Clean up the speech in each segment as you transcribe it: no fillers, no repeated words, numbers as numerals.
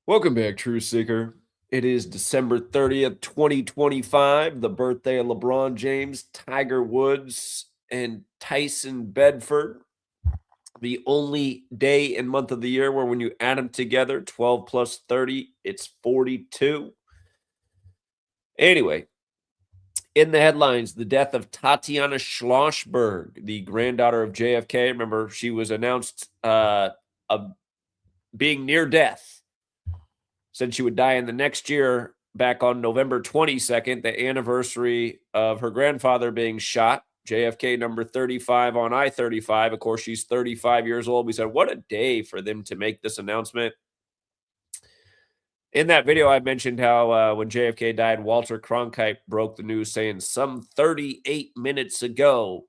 Welcome back, True Seeker. It is December 30th, 2025, the birthday of LeBron James, Tiger Woods, and Tyson Bedford. The only day and month of the year where when you add them together, 12 plus 30, it's 42. Anyway, in the headlines, the death of Tatiana Schlossberg, the granddaughter of JFK. Remember, she was announced of being near death. Said she would die in the next year back on November 22nd, the anniversary of her grandfather being shot. JFK number 35 on I-35. Of course, she's 35 years old. We said, what a day for them to make this announcement. In that video, I mentioned how when JFK died, Walter Cronkite broke the news saying some 38 minutes ago,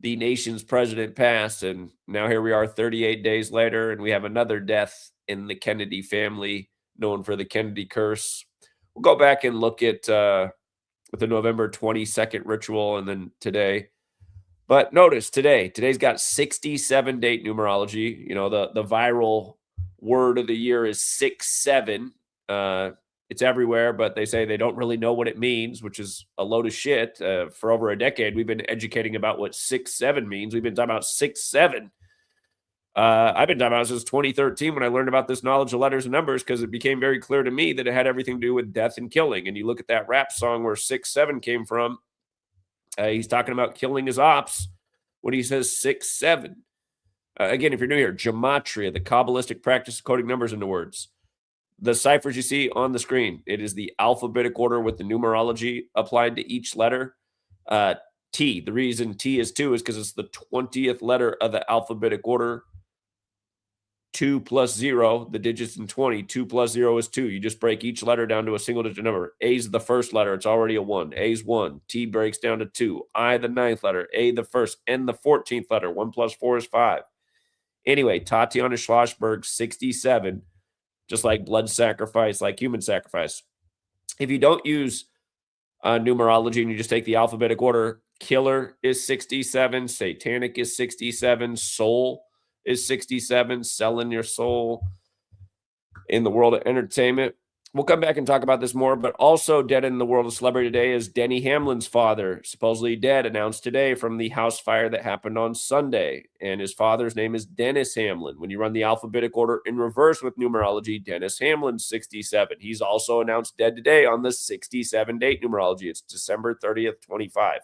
the nation's president passed. And now here we are 38 days later, and we have another death in the Kennedy family, known for the Kennedy curse. We'll go back and look at the November 22nd ritual and then today. But notice today's got 67 date numerology. You know, the viral word of the year is 6-7. It's everywhere, but they say they don't really know what it means, which is a load of shit. For over a decade, we've been educating about what 6-7 means. We've been talking about 6-7. I've been talking about it since 2013 when I learned about this knowledge of letters and numbers, because it became very clear to me that it had everything to do with death and killing. And you look at that rap song where 6-7 came from. He's talking about killing his ops when he says 6-7. Again, if you're new here, gematria, the Kabbalistic practice of coding numbers into words. The ciphers you see on the screen, it is the alphabetic order with the numerology applied to each letter. T, the reason T is 2 is because it's the 20th letter of the alphabetic order. 2 plus 0, the digits in 20. 2 plus 0 is 2. You just break each letter down to a single digit number. A is the first letter. It's already a 1. A is 1. T breaks down to 2. I, the 9th letter. A, the first. N, the 14th letter. 1 plus 4 is 5. Anyway, Tatiana Schlossberg, 67, just like blood sacrifice, like human sacrifice. If you don't use numerology and you just take the alphabetic order, killer is 67. Satanic is 67. Soul is 67, selling your soul in the world of entertainment. We'll come back and talk about this more, but also dead in the world of celebrity today is Denny Hamlin's father, supposedly dead, announced today from the house fire that happened on Sunday. And his father's name is Dennis Hamlin. When you run the alphabetic order in reverse with numerology, Dennis Hamlin's 67. He's also announced dead today on the 67 date numerology. It's December 30th, 25.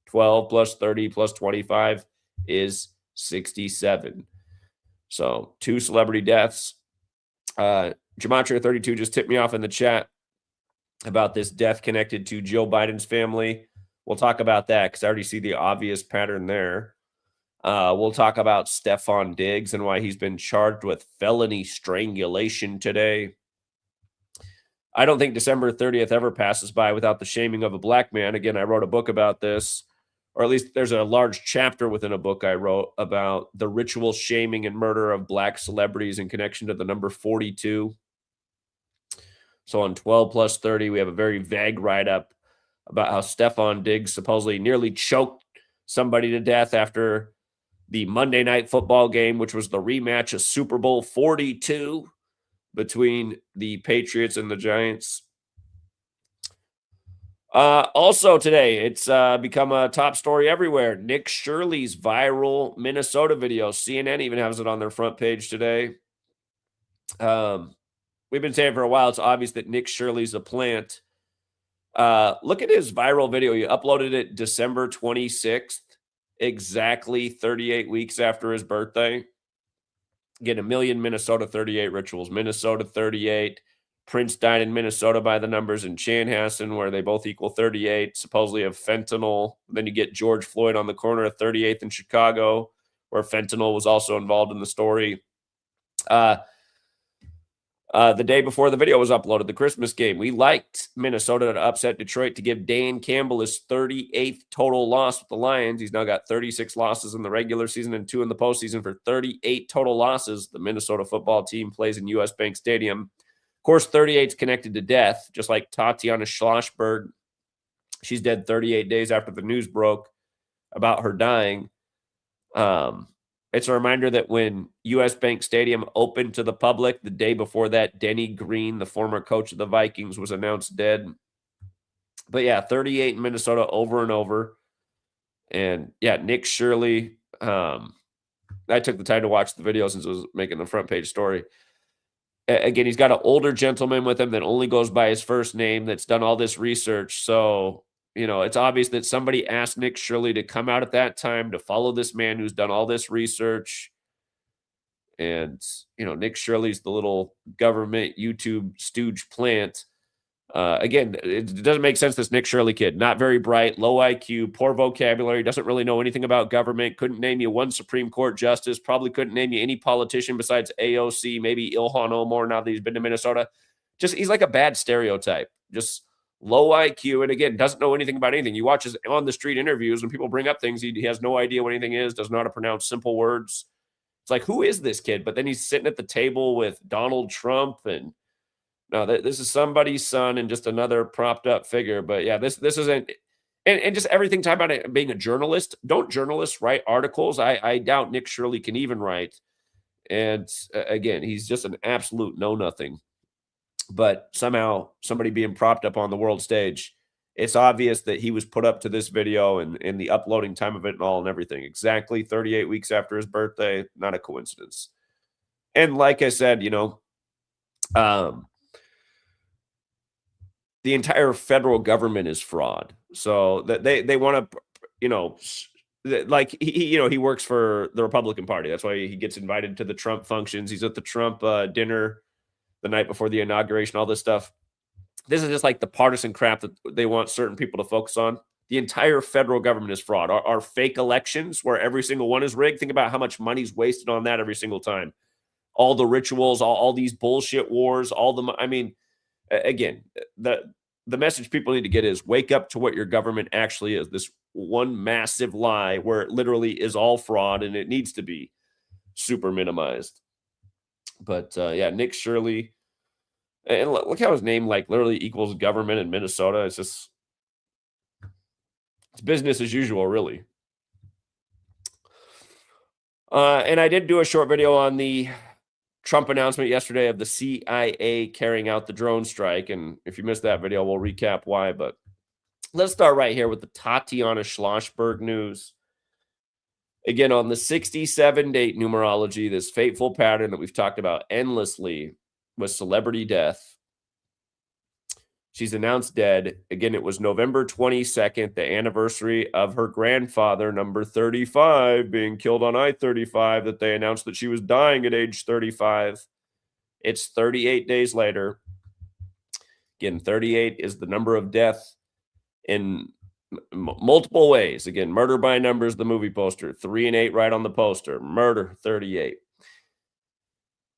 12 plus 30 plus 25 is 67. So 2 celebrity deaths. Gematria32 just tipped me off in the chat about this death connected to Joe Biden's family. We'll talk about that because I already see the obvious pattern there. We'll talk about Stefon Diggs and why he's been charged with felony strangulation today. I don't think December 30th ever passes by without the shaming of a black man. Again, I wrote a book about this, or at least there's a large chapter within a book I wrote about the ritual shaming and murder of black celebrities in connection to the number 42. So on 12 plus 30, we have a very vague write-up about how Stefon Diggs supposedly nearly choked somebody to death after the Monday Night Football game, which was the rematch of Super Bowl 42 between the Patriots and the Giants. Also today, it's become a top story everywhere. Nick Shirley's viral Minnesota video. CNN even has it on their front page today. We've been saying for a while, it's obvious that Nick Shirley's a plant. Look at his viral video. He uploaded it December 26th, exactly 38 weeks after his birthday. Get 1 million Minnesota 38 rituals. Minnesota 38. Prince died in Minnesota by the numbers in Chanhassen, where they both equal 38, supposedly of fentanyl. Then you get George Floyd on the corner of 38th in Chicago, where fentanyl was also involved in the story. The day before the video was uploaded, the Christmas game, we liked Minnesota to upset Detroit to give Dan Campbell his 38th total loss with the Lions. He's now got 36 losses in the regular season and 2 in the postseason for 38 total losses. The Minnesota football team plays in U.S. Bank Stadium. Of course, 38 is connected to death, just like Tatiana Schlossberg. She's dead 38 days after the news broke about her dying. And it's a reminder that when US Bank Stadium opened to the public the day before that, Denny Green, the former coach of the Vikings, was announced dead. But yeah, 38 in Minnesota over and over. And yeah, Nick Shirley. I took the time to watch the video since it was making the front page story. Again, he's got an older gentleman with him that only goes by his first name that's done all this research. So, it's obvious that somebody asked Nick Shirley to come out at that time to follow this man who's done all this research. And, Nick Shirley's the little government YouTube stooge plant. Again, it doesn't make sense. This Nick Shirley kid, not very bright, low IQ, poor vocabulary, doesn't really know anything about government, couldn't name you one Supreme Court justice, probably couldn't name you any politician besides AOC, maybe Ilhan Omar now that he's been to Minnesota. He's like a bad stereotype, just low IQ. And again, doesn't know anything about anything. You watch his on the street interviews when people bring up things, he has no idea what anything is, doesn't know how to pronounce simple words. It's like, who is this kid? But then he's sitting at the table with Donald Trump and no, this is somebody's son and just another propped up figure. But yeah, this isn't, and just everything talking about it being a journalist. Don't journalists write articles? I doubt Nick Shirley can even write. And again, he's just an absolute know-nothing. But somehow somebody being propped up on the world stage, it's obvious that he was put up to this video and the uploading time of it and all and everything. Exactly 38 weeks after his birthday. Not a coincidence. And like I said, the entire federal government is fraud. So that they want to, like he works for the Republican Party. That's why he gets invited to the Trump functions. He's at the Trump dinner the night before the inauguration, all this stuff. This is just like the partisan crap that they want certain people to focus on. The entire federal government is fraud. Our fake elections where every single one is rigged. Think about how much money's wasted on that every single time. All the rituals, all these bullshit wars, again, the message people need to get is wake up to what your government actually is. This one massive lie where it literally is all fraud and it needs to be super minimized. But yeah, Nick Shirley, and look how his name like literally equals government in Minnesota. It's business as usual, really. And I did do a short video on the Trump announcement yesterday of the CIA carrying out the drone strike. And if you missed that video, we'll recap why. But let's start right here with the Tatiana Schlossberg news. Again, on the 67 date numerology, this fateful pattern that we've talked about endlessly with celebrity death. She's announced dead. Again, it was November 22nd, the anniversary of her grandfather, number 35, being killed on I-35, that they announced that she was dying at age 35. It's 38 days later. Again, 38 is the number of death in multiple ways. Again, murder by numbers, the movie poster, 3 and 8 right on the poster. Murder, 38.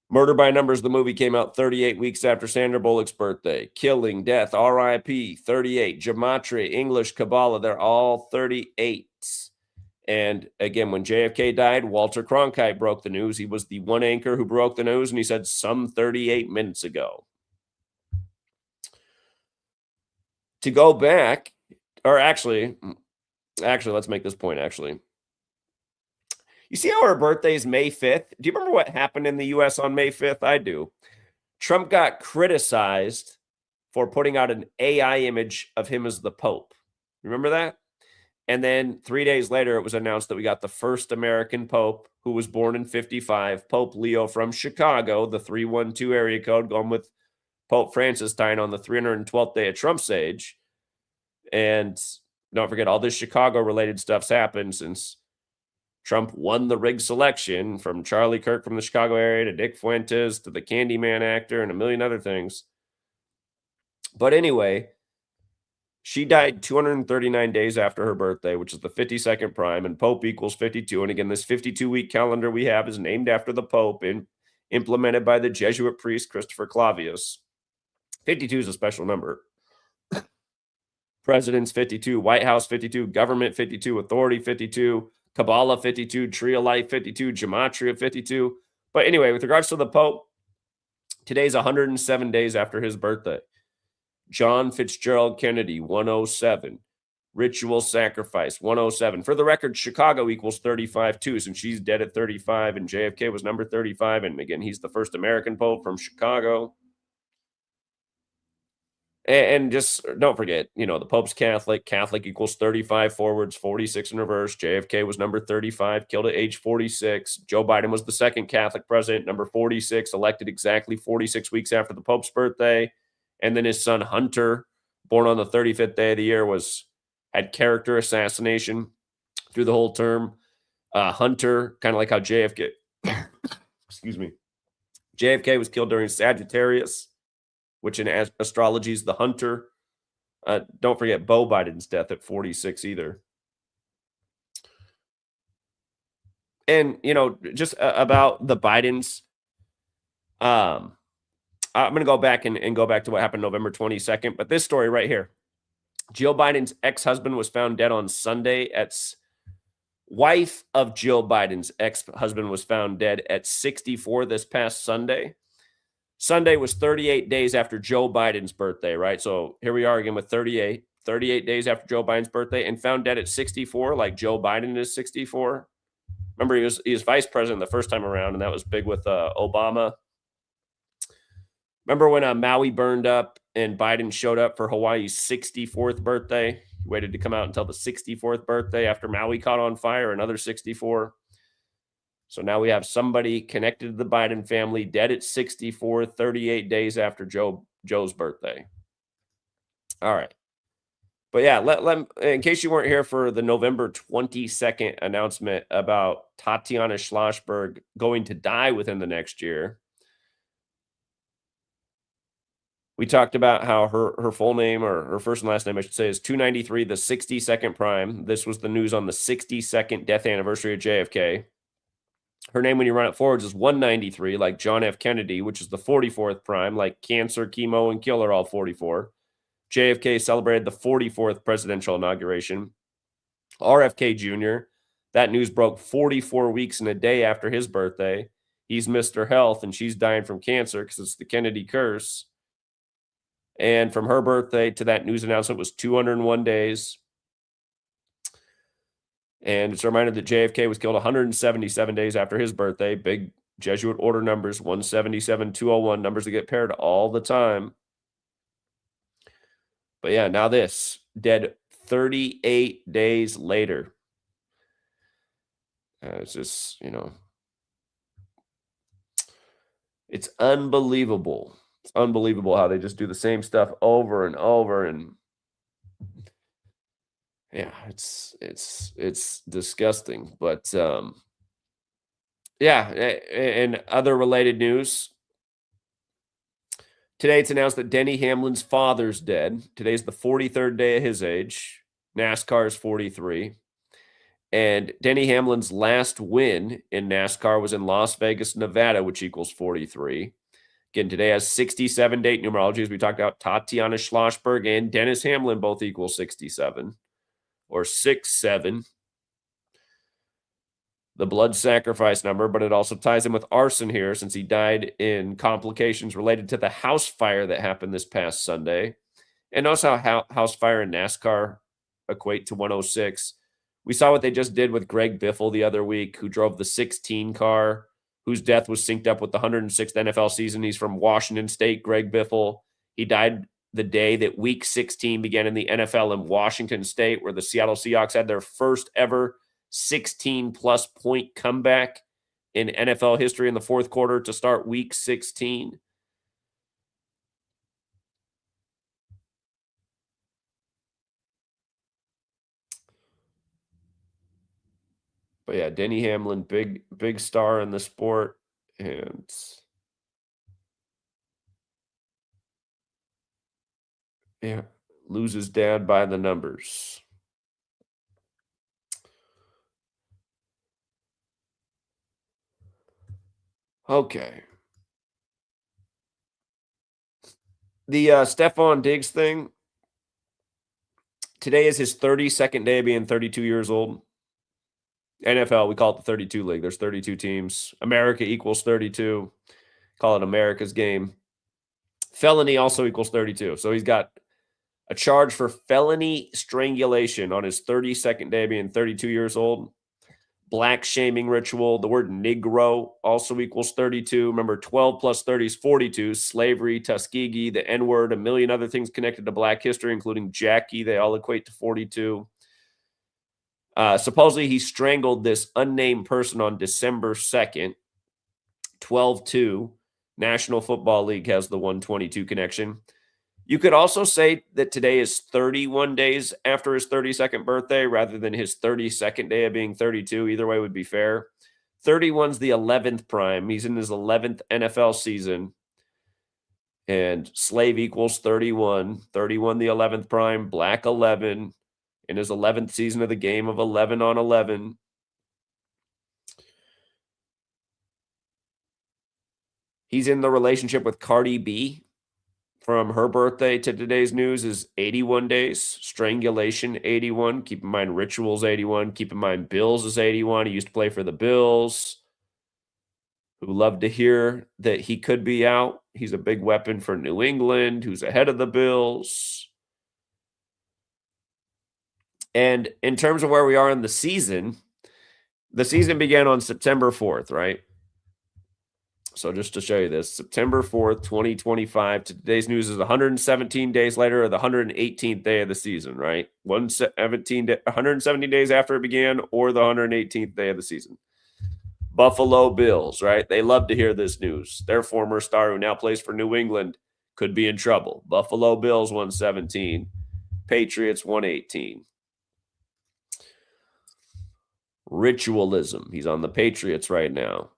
Murder by Numbers, the movie, came out 38 weeks after Sandra Bullock's birthday. Killing, Death, R.I.P., 38. Gematria, English, Kabbalah, they're all 38. And again, when JFK died, Walter Cronkite broke the news. He was the one anchor who broke the news, and he said some 38 minutes ago. To go back, or actually, let's make this point, actually. You see how her birthday is May 5th? Do you remember what happened in the U.S. on May 5th? I do. Trump got criticized for putting out an AI image of him as the Pope. Remember that? And then 3 days later, it was announced that we got the first American Pope, who was born in 55, Pope Leo from Chicago, the 312 area code, going with Pope Francis dying on the 312th day of Trump's age. And don't forget, all this Chicago-related stuff's happened since Trump won the rigged selection, from Charlie Kirk from the Chicago area to Dick Fuentes to the Candyman actor and a million other things. But anyway, she died 239 days after her birthday, which is the 52nd prime, and Pope equals 52. And again, this 52-week calendar we have is named after the Pope and implemented by the Jesuit priest Christopher Clavius. 52 is a special number. Presidents 52, White House 52, government 52, authority 52, Kabbalah 52, Tree of Life 52, Gematria 52. But anyway, with regards to the Pope, today's 107 days after his birthday. John Fitzgerald Kennedy, 107. ritual sacrifice, 107. For the record, Chicago equals 35 too, since she's dead at 35 and JFK was number 35. And again, he's the first American pope from Chicago. And just don't forget, the Pope's Catholic. Catholic equals 35 forwards, 46 in reverse. JFK was number 35, killed at age 46. Joe Biden was the second Catholic president, number 46, elected exactly 46 weeks after the Pope's birthday. And then his son Hunter, born on the 35th day of the year, had character assassination through the whole term. Hunter, kind of like how JFK, excuse me, JFK was killed during Sagittarius, which in astrology is the hunter. Don't forget Beau Biden's death at 46 either. And, just about the Bidens, I'm going to go back and go back to what happened November 22nd. But this story right here, Jill Biden's ex-husband was found dead on Sunday. Wife of Jill Biden's ex-husband was found dead at 64 this past Sunday. Sunday was 38 days after Joe Biden's birthday, right? So here we are again with 38 days after Joe Biden's birthday, and found dead at 64, like Joe Biden is 64. Remember, he was vice president the first time around, and that was big with Obama. Remember when Maui burned up and Biden showed up for Hawaii's 64th birthday? He waited to come out until the 64th birthday after Maui caught on fire, another 64. So now we have somebody connected to the Biden family dead at 64, 38 days after Joe's birthday. All right. But yeah, in case you weren't here for the November 22nd announcement about Tatiana Schlossberg going to die within the next year, we talked about how her full name, or her first and last name, I should say, is 293, the 62nd prime. This was the news on the 62nd death anniversary of JFK. Her name, when you run it forwards, is 193, like John F. Kennedy, which is the 44th prime, like cancer, chemo, and kill are all 44. JFK celebrated the 44th presidential inauguration. RFK Jr., that news broke 44 weeks and a day after his birthday. He's Mr. Health, and she's dying from cancer because it's the Kennedy curse. And from her birthday to that news announcement was 201 days. And it's a reminder that JFK was killed 177 days after his birthday. Big Jesuit order numbers, 177, 201, numbers that get paired all the time. But yeah, now this, dead 38 days later. It's just, it's unbelievable. It's unbelievable how they just do the same stuff over and over. And yeah, it's disgusting. But yeah, and other related news. Today it's announced that Denny Hamlin's father's dead. Today's the 43rd day of his age. NASCAR is 43. And Denny Hamlin's last win in NASCAR was in Las Vegas, Nevada, which equals 43. Again, today has 67 date numerology, as we talked about. Tatiana Schlossberg and Dennis Hamlin both equal 67. Or 6-7, the blood sacrifice number, but it also ties in with arson here, since he died in complications related to the house fire that happened this past Sunday. And also how house fire and NASCAR equate to 106. We saw what they just did with Greg Biffle the other week, who drove the 16 car, whose death was synced up with the 106th NFL season. He's from Washington State, Greg Biffle. He died the day that Week 16 began in the NFL in Washington State, where the Seattle Seahawks had their first ever 16-plus point comeback in NFL history in the fourth quarter to start Week 16. But yeah, Denny Hamlin, big star in the sport, and yeah, loses dad by the numbers. Okay. The Stefon Diggs thing. Today is his 32nd day of being 32 years old. NFL, we call it the 32 league. There's 32 teams. America equals 32. Call it America's game. Felony also equals 32. So he's got A charge for felony strangulation on his 32nd day, being 32 years old. Black shaming ritual. The word Negro also equals 32. Remember, 12 plus 30 is 42. Slavery, Tuskegee, the N-word, a million other things connected to Black history, including Jackie. They all equate to 42. Supposedly, he strangled this unnamed person on December 2nd, 12-2. National Football League has the 122 connection. You could also say that today is 31 days after his 32nd birthday rather than his 32nd day of being 32. Either way would be fair. 31's the 11th prime. He's in his 11th NFL season. And slave equals 31. 31 the 11th prime. Black 11. In his 11th season of the game of 11 on 11. He's in the relationship with Cardi B. From her birthday to today's news is 81 days. Strangulation, 81. Keep in mind, rituals, 81. Keep in mind, Bills is 81. He used to play for the Bills, who love to hear that he could be out. He's a big weapon for New England, who's ahead of the Bills. And in terms of where we are in the season began on September 4th, right? So just to show you this, September 4th, 2025, to today's news is 117 days later, or the 118th day of the season, right? 117 days after it began, or the 118th day of the season. Buffalo Bills, right? They love to hear this news. Their former star, who now plays for New England, could be in trouble. Buffalo Bills 117, Patriots 118. Ritualism. He's on the Patriots right now.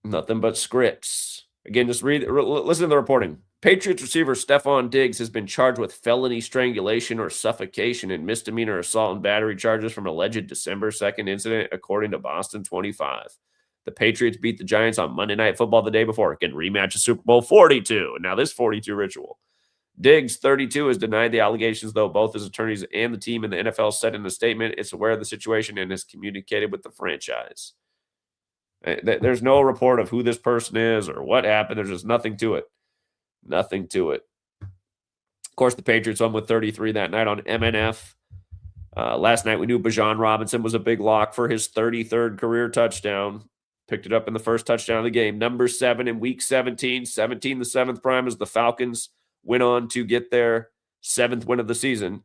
Nothing but scripts. Again, just listen to the reporting. Patriots receiver Stefon Diggs has been charged with felony strangulation or suffocation and misdemeanor assault and battery charges from an alleged December 2nd incident, according to Boston 25. The Patriots beat the Giants on Monday Night Football the day before. Again, rematch of Super Bowl 42. And now this 42 ritual. Diggs, 32, has denied the allegations, though both his attorneys and the team in the NFL said in a statement it's aware of the situation and has communicated with the franchise. There's no report of who this person is or what happened. There's just nothing to it. Nothing to it. Of course, the Patriots won with 33 that night on MNF. Last night, we knew Bijan Robinson was a big lock for his 33rd career touchdown. Picked it up in the first touchdown of the game. Number 7 in week 17. 17, the 7th prime, as the Falcons went on to get their 7th win of the season.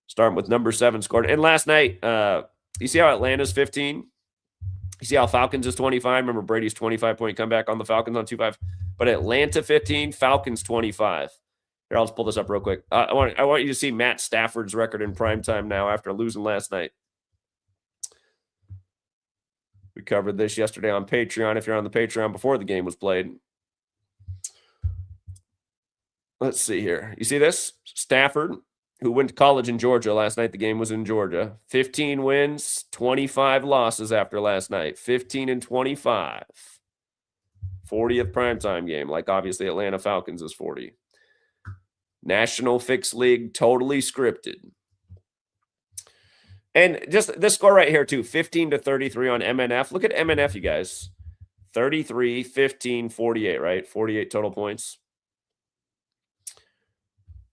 Starting with number 7 scored. And last night, you see how Atlanta's 15? You see how Falcons is 25? Remember Brady's 25-point comeback on the Falcons on 2-5. But Atlanta 15, Falcons 25. Here, I'll just pull this up real quick. I want you to see Matt Stafford's record in primetime now after losing last night. We covered this yesterday on Patreon, if you're on the Patreon before the game was played. Let's see here. You see this? Stafford, who went to college in Georgia last night. The game was in Georgia. 15 wins, 25 losses after last night. 15 and 25. 40th primetime game, like obviously Atlanta Falcons is 40. National Fixed League, totally scripted. And just this score right here, too, 15-33 on MNF. Look at MNF, you guys. 33, 15, 48, right? 48 total points.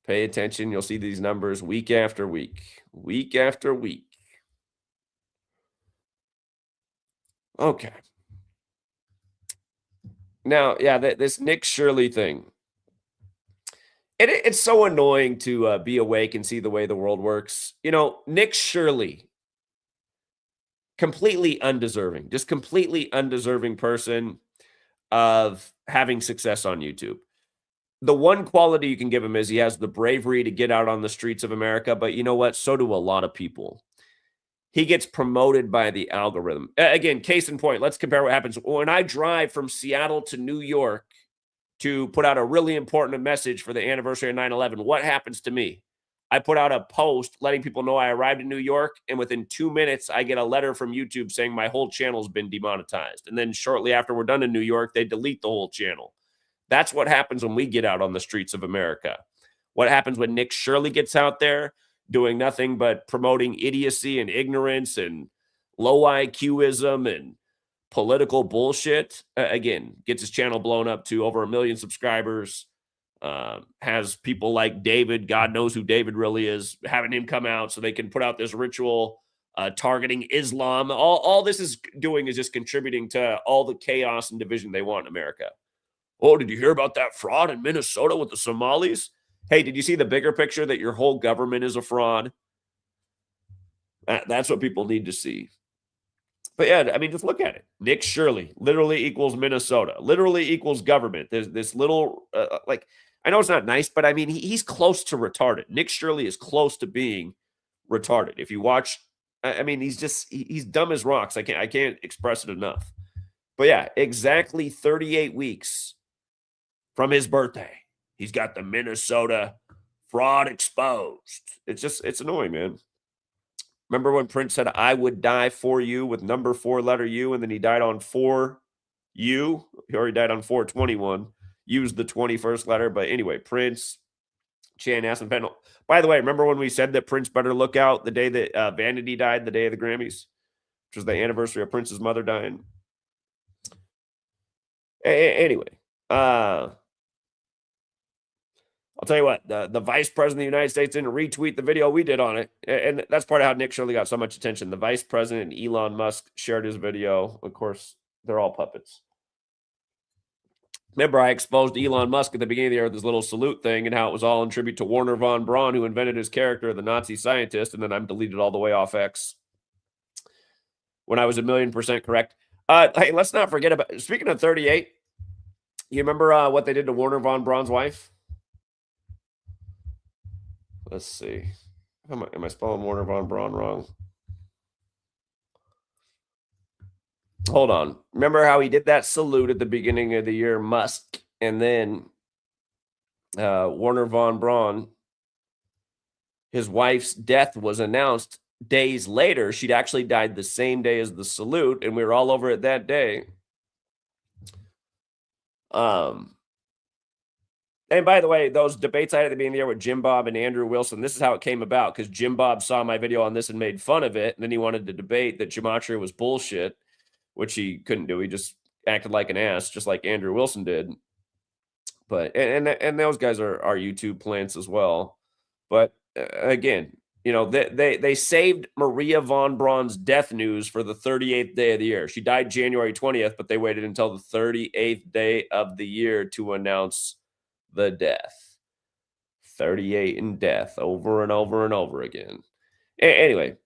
Pay attention. You'll see these numbers week after week. Week after week. Okay. Now, yeah, this Nick Shirley thing. It's so annoying to be awake and see the way the world works. You know, Nick Shirley, completely undeserving, just completely undeserving person of having success on YouTube. The one quality you can give him is he has the bravery to get out on the streets of America, but you know what? So do a lot of people. He gets promoted by the algorithm. Again, case in point, let's compare what happens. When I drive from Seattle to New York to put out a really important message for the anniversary of 9/11, what happens to me? I put out a post letting people know I arrived in New York, and within 2 minutes, I get a letter from YouTube saying my whole channel's been demonetized. And then shortly after we're done in New York, they delete the whole channel. That's what happens when we get out on the streets of America. What happens when Nick Shirley gets out there doing nothing but promoting idiocy and ignorance and low IQism and political bullshit? Again, gets his channel blown up to over 1 million subscribers. has people like David, God knows who David really is, having him come out so they can put out this ritual targeting Islam. All this is doing is just contributing to all the chaos and division they want in America. Oh, did you hear about that fraud in Minnesota with the Somalis? Hey, did you see the bigger picture that your whole government is a fraud? That's what people need to see. But yeah, I mean, just look at it. Nick Shirley literally equals Minnesota, literally equals government. There's this little, I know it's not nice, but I mean, he's close to retarded. Nick Shirley is close to being retarded. If you watch, I mean, he's dumb as rocks. I can't express it enough. But yeah, exactly 38 weeks from his birthday, he's got the Minnesota fraud exposed. It's annoying, man. Remember when Prince said, I would die for you with number 4 letter U, and then he died on 4U? He already died on 421. Used the 21st letter. But anyway, Prince, Chan, Aspen, Fennel. By the way, remember when we said that Prince better look out the day that Vanity died, the day of the Grammys, which was the anniversary of Prince's mother dying? Anyway, I'll tell you what, the vice president of the United States didn't retweet the video we did on it. And that's part of how Nick Shirley got so much attention. The vice president and Elon Musk shared his video. Of course, they're all puppets. Remember, I exposed Elon Musk at the beginning of the year with this little salute thing and how it was all in tribute to Werner von Braun, who invented his character, the Nazi scientist, and then I'm deleted all the way off X when I was 1,000,000% correct. Hey, let's not forget about, speaking of 38, you remember what they did to Werner von Braun's wife? Let's see. Am I spelling Werner von Braun wrong? Hold on. Remember how he did that salute at the beginning of the year, Musk, and then Werner von Braun, his wife's death was announced days later. She'd actually died the same day as the salute, and we were all over it that day. And by the way, those debates I had at the beginning of the year with Jim Bob and Andrew Wilson, this is how it came about, because Jim Bob saw my video on this and made fun of it, and then he wanted to debate that Gematria was bullshit, which he couldn't do. He just acted like an ass, just like Andrew Wilson did. But and those guys are YouTube plants as well. But again, you know, they saved Maria von Braun's death news for the 38th day of the year. She died January 20th, but they waited until the 38th day of the year to announce the death. 38 in death, over and over and over again. Anyway,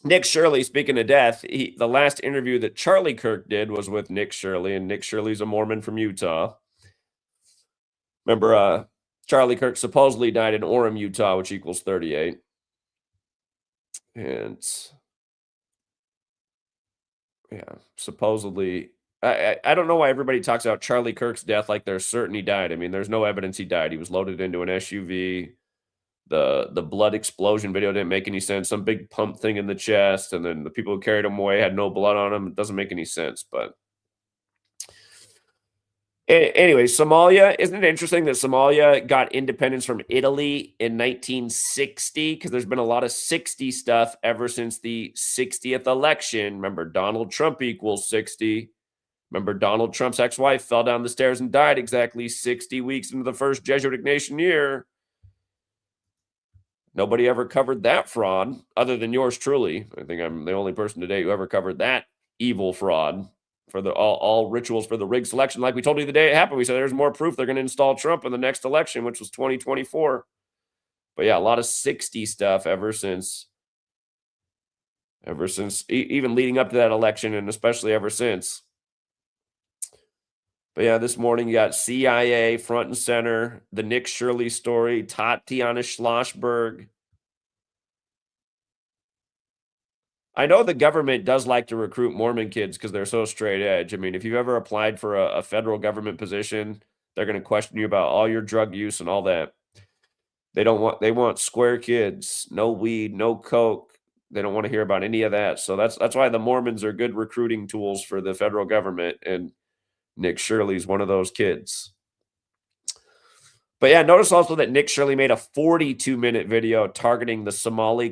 Nick Shirley, speaking of death, the last interview that Charlie Kirk did was with Nick Shirley, and Nick Shirley's a Mormon from Utah. Remember, Charlie Kirk supposedly died in Orem, Utah, which equals 38. And yeah, supposedly, I don't know why everybody talks about Charlie Kirk's death like they're certain he died. I mean, there's no evidence he died. He was loaded into an SUV. The blood explosion video didn't make any sense. Some big pump thing in the chest, and then the people who carried him away had no blood on him. It doesn't make any sense. But anyway, Somalia, isn't it interesting that Somalia got independence from Italy in 1960? Because there's been a lot of 60 stuff ever since the 60th election. Remember, Donald Trump equals 60. Remember, Donald Trump's ex-wife fell down the stairs and died exactly 60 weeks into the first Jesuit Ignatian year. Nobody ever covered that fraud other than yours truly. I think I'm the only person today who ever covered that evil fraud for the all rituals for the rigged selection. Like we told you the day it happened, we said there's more proof they're going to install Trump in the next election, which was 2024. But yeah, a lot of 60 stuff ever since even leading up to that election, and especially ever since. But yeah, this morning you got CIA front and center, the Nick Shirley story, Tatiana Schlossberg. I know the government does like to recruit Mormon kids because they're so straight edge. I mean, if you've ever applied for a federal government position, they're going to question you about all your drug use and all that. They want square kids, no weed, no coke. They don't want to hear about any of that. So that's why the Mormons are good recruiting tools for the federal government, and Nick Shirley's one of those kids. But yeah, notice also that Nick Shirley made a 42-minute video targeting the Somali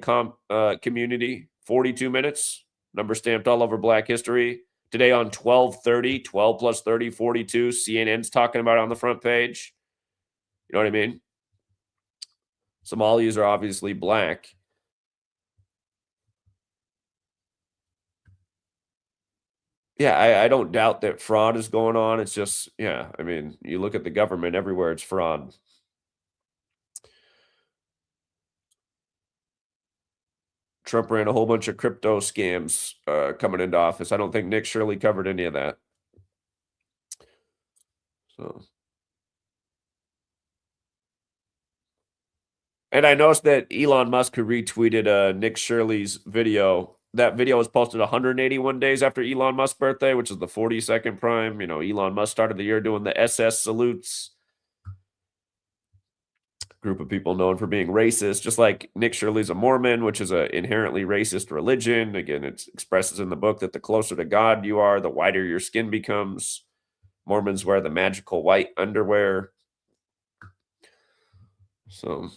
community. 42 minutes, number stamped all over Black History. Today on 12:30, 12 plus 30, 42. CNN's talking about it on the front page. You know what I mean? Somalis are obviously black. Yeah, I don't doubt that fraud is going on. It's just, yeah, I mean, you look at the government everywhere, it's fraud. Trump ran a whole bunch of crypto scams coming into office. I don't think Nick Shirley covered any of that. So, and I noticed that Elon Musk, who retweeted Nick Shirley's video, that video was posted 181 days after Elon Musk's birthday, which is the 42nd prime. You know, Elon Musk started the year doing the SS salutes. Group of people known for being racist, just like Nick Shirley's a Mormon, which is an inherently racist religion. Again, it expresses in the book that the closer to God you are, the whiter your skin becomes. Mormons wear the magical white underwear. So,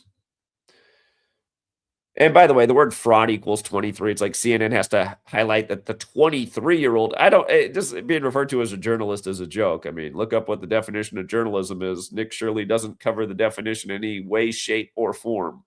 and by the way, the word fraud equals 23. It's like CNN has to highlight that the 23-year-old, I don't, it just being referred to as a journalist is a joke. I mean, look up what the definition of journalism is. Nick Shirley doesn't cover the definition in any way, shape, or form.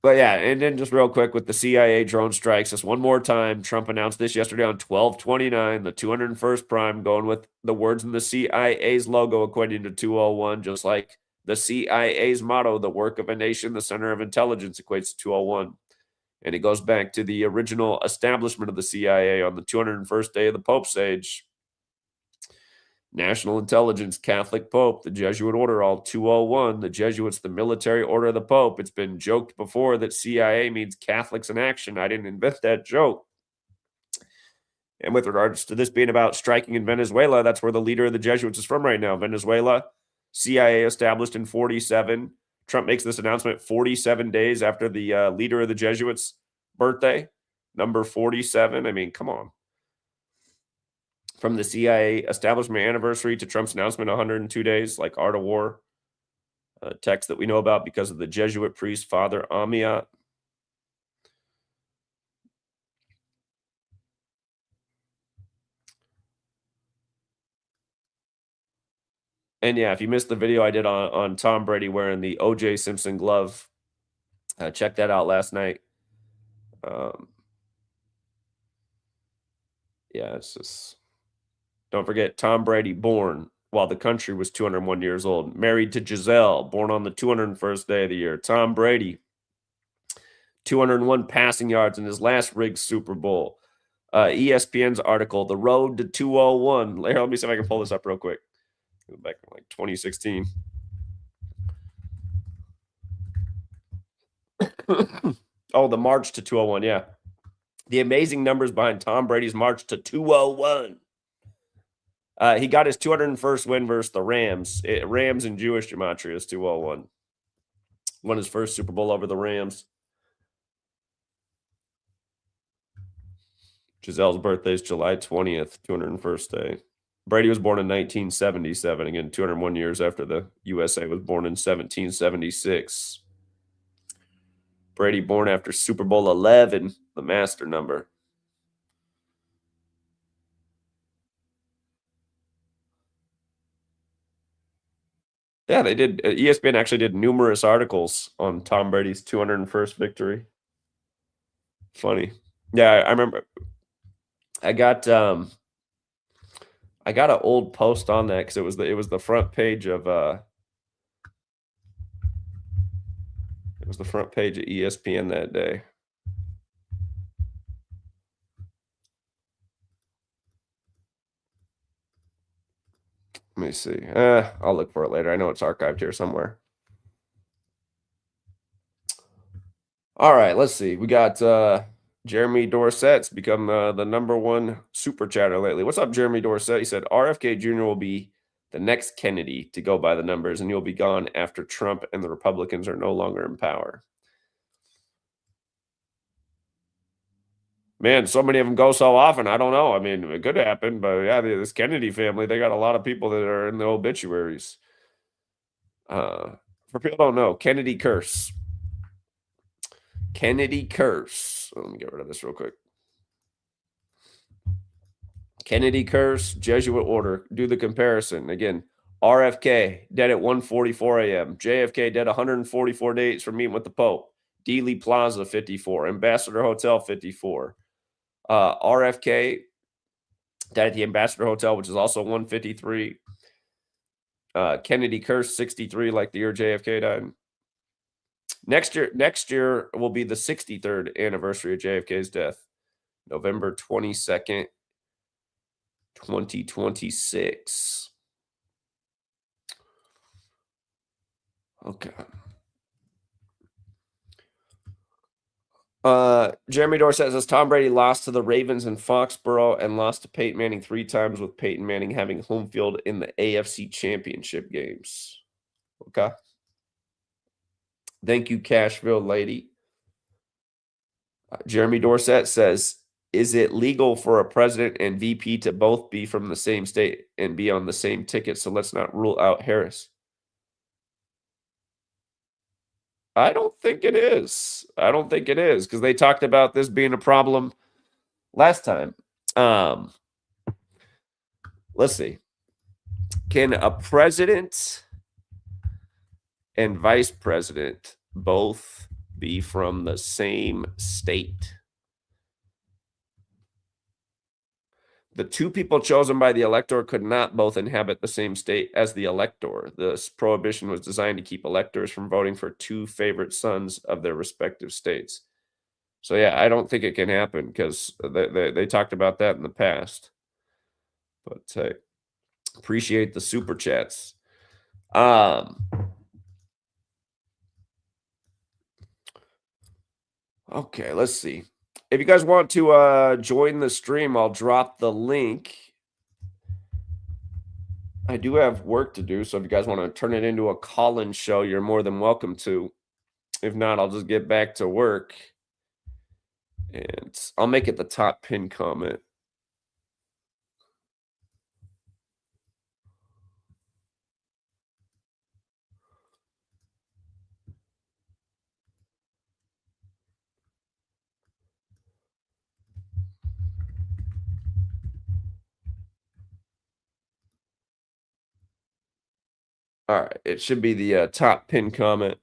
But yeah, and then just real quick with the CIA drone strikes, just one more time. Trump announced this yesterday on 12/29, the 201st prime, going with the words in the CIA's logo equating to 201, just like the CIA's motto, the work of a nation, the center of intelligence, equates to 201. And it goes back to the original establishment of the CIA on the 201st day of the Pope's age. National Intelligence, Catholic Pope, the Jesuit Order, all 201. The Jesuits, the military order of the Pope. It's been joked before that CIA means Catholics in action. I didn't invent that joke. And with regards to this being about striking in Venezuela, that's where the leader of the Jesuits is from right now. Venezuela, CIA established in 47. Trump makes this announcement 47 days after the leader of the Jesuits' birthday, number 47. I mean, come on. From the CIA establishment anniversary to Trump's announcement, 102 days, like Art of War, a text that we know about because of the Jesuit priest, Father Amiat. And yeah, if you missed the video I did on Tom Brady wearing the O.J. Simpson glove, check that out last night. Yeah, it's just, don't forget Tom Brady, born while the country was 201 years old, married to Giselle, born on the 201st day of the year. Tom Brady, 201 passing yards in his last rigged Super Bowl. ESPN's article, The Road to 201. Here, let me see if I can pull this up real quick. Back in like 2016. Oh, the march to 201. Yeah. The amazing numbers behind Tom Brady's march to 201. He got his 201st win versus the Rams. Rams in Jewish gematria is 201. Won his first Super Bowl over the Rams. Giselle's birthday is July 20th, 201st day. Brady was born in 1977, again, 201 years after the USA was born in 1776. Brady born after Super Bowl 11, the master number. Yeah, they did. ESPN actually did numerous articles on Tom Brady's 201st victory. Funny. Yeah, I remember I got an old post on that because it was the front page of it was the front page of ESPN that day. Let me see. I'll look for it later. I know it's archived here somewhere. All right, let's see. We got Jeremy Dorsett's become the #1 super chatter lately. What's up, Jeremy Dorsett? He said RFK Jr. will be the next Kennedy to go by the numbers, and he'll be gone after Trump and the Republicans are no longer in power. Man, so many of them go so often. I don't know. I mean, it could happen, but yeah, this Kennedy family, they got a lot of people that are in the obituaries. For people who don't know, Kennedy curse. Kennedy curse. Let me get rid of this real quick. Kennedy curse, Jesuit order. Do the comparison. Again, RFK, dead at 1:44 a.m. JFK, dead 144 days from meeting with the Pope. Dealey Plaza, 54. Ambassador Hotel, 54. RFK, died at the Ambassador Hotel, which is also 153. Kennedy curse, 63, like the year JFK died. Next year will be the 63rd anniversary of JFK's death. November 22nd, 2026. Okay. Jeremy Dorsett says Tom Brady lost to the Ravens in Foxborough and lost to Peyton Manning 3 times, with Peyton Manning having home field in the AFC Championship games. Okay. Thank you, Cashville lady. Jeremy Dorsett says, is it legal for a president and VP to both be from the same state and be on the same ticket? So let's not rule out Harris. I don't think it is. I don't think it is, because they talked about this being a problem last time. Let's see. Can a president and vice president both be from the same state? The two people chosen by the elector could not both inhabit the same state as the elector. This prohibition was designed to keep electors from voting for two favorite sons of their respective states. So, yeah, I don't think it can happen, because they talked about that in the past. But appreciate the super chats. Okay, let's see. If you guys want to join the stream, I'll drop the link. I do have work to do, so if you guys want to turn it into a call-in show, you're more than welcome to. If not, I'll just get back to work. And I'll make it the top pin comment. All right, it should be the top pin comment.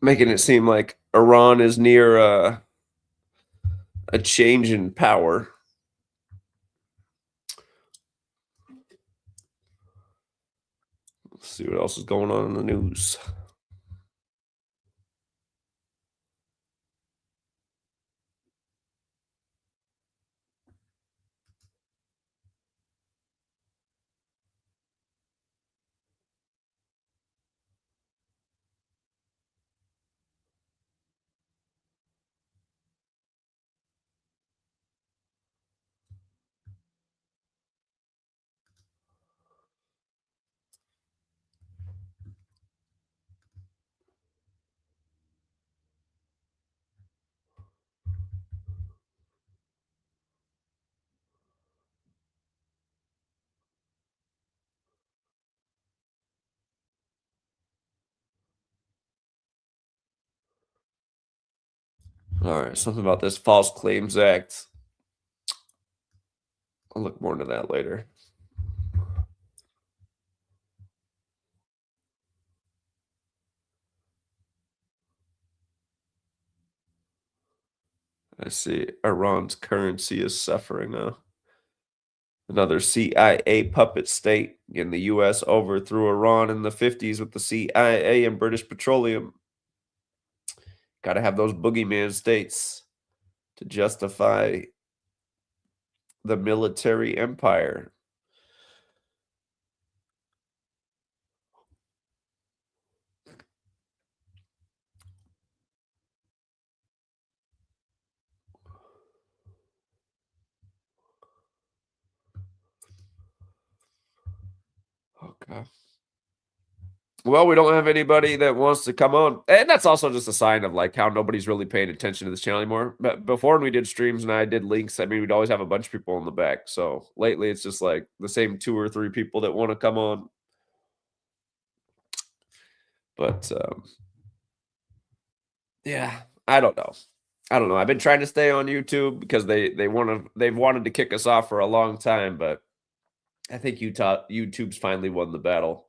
Making it seem like Iran is near a change in power. Let's see what else is going on in the news. All right, something about this False Claims Act. I'll look more into that later. I see Iran's currency is suffering now. Another CIA puppet state in the U.S. overthrew Iran in the 50s with the CIA and British Petroleum. Got to have those boogeyman states to justify the military empire. Okay. Well, we don't have anybody that wants to come on. And that's also just a sign of like how nobody's really paying attention to this channel anymore. But before when we did streams and I did links, I mean, we'd always have a bunch of people in the back. So lately it's just like the same 2 or 3 people that want to come on. But yeah, I don't know. I've been trying to stay on YouTube because they've wanted to kick us off for a long time, but I think YouTube's finally won the battle.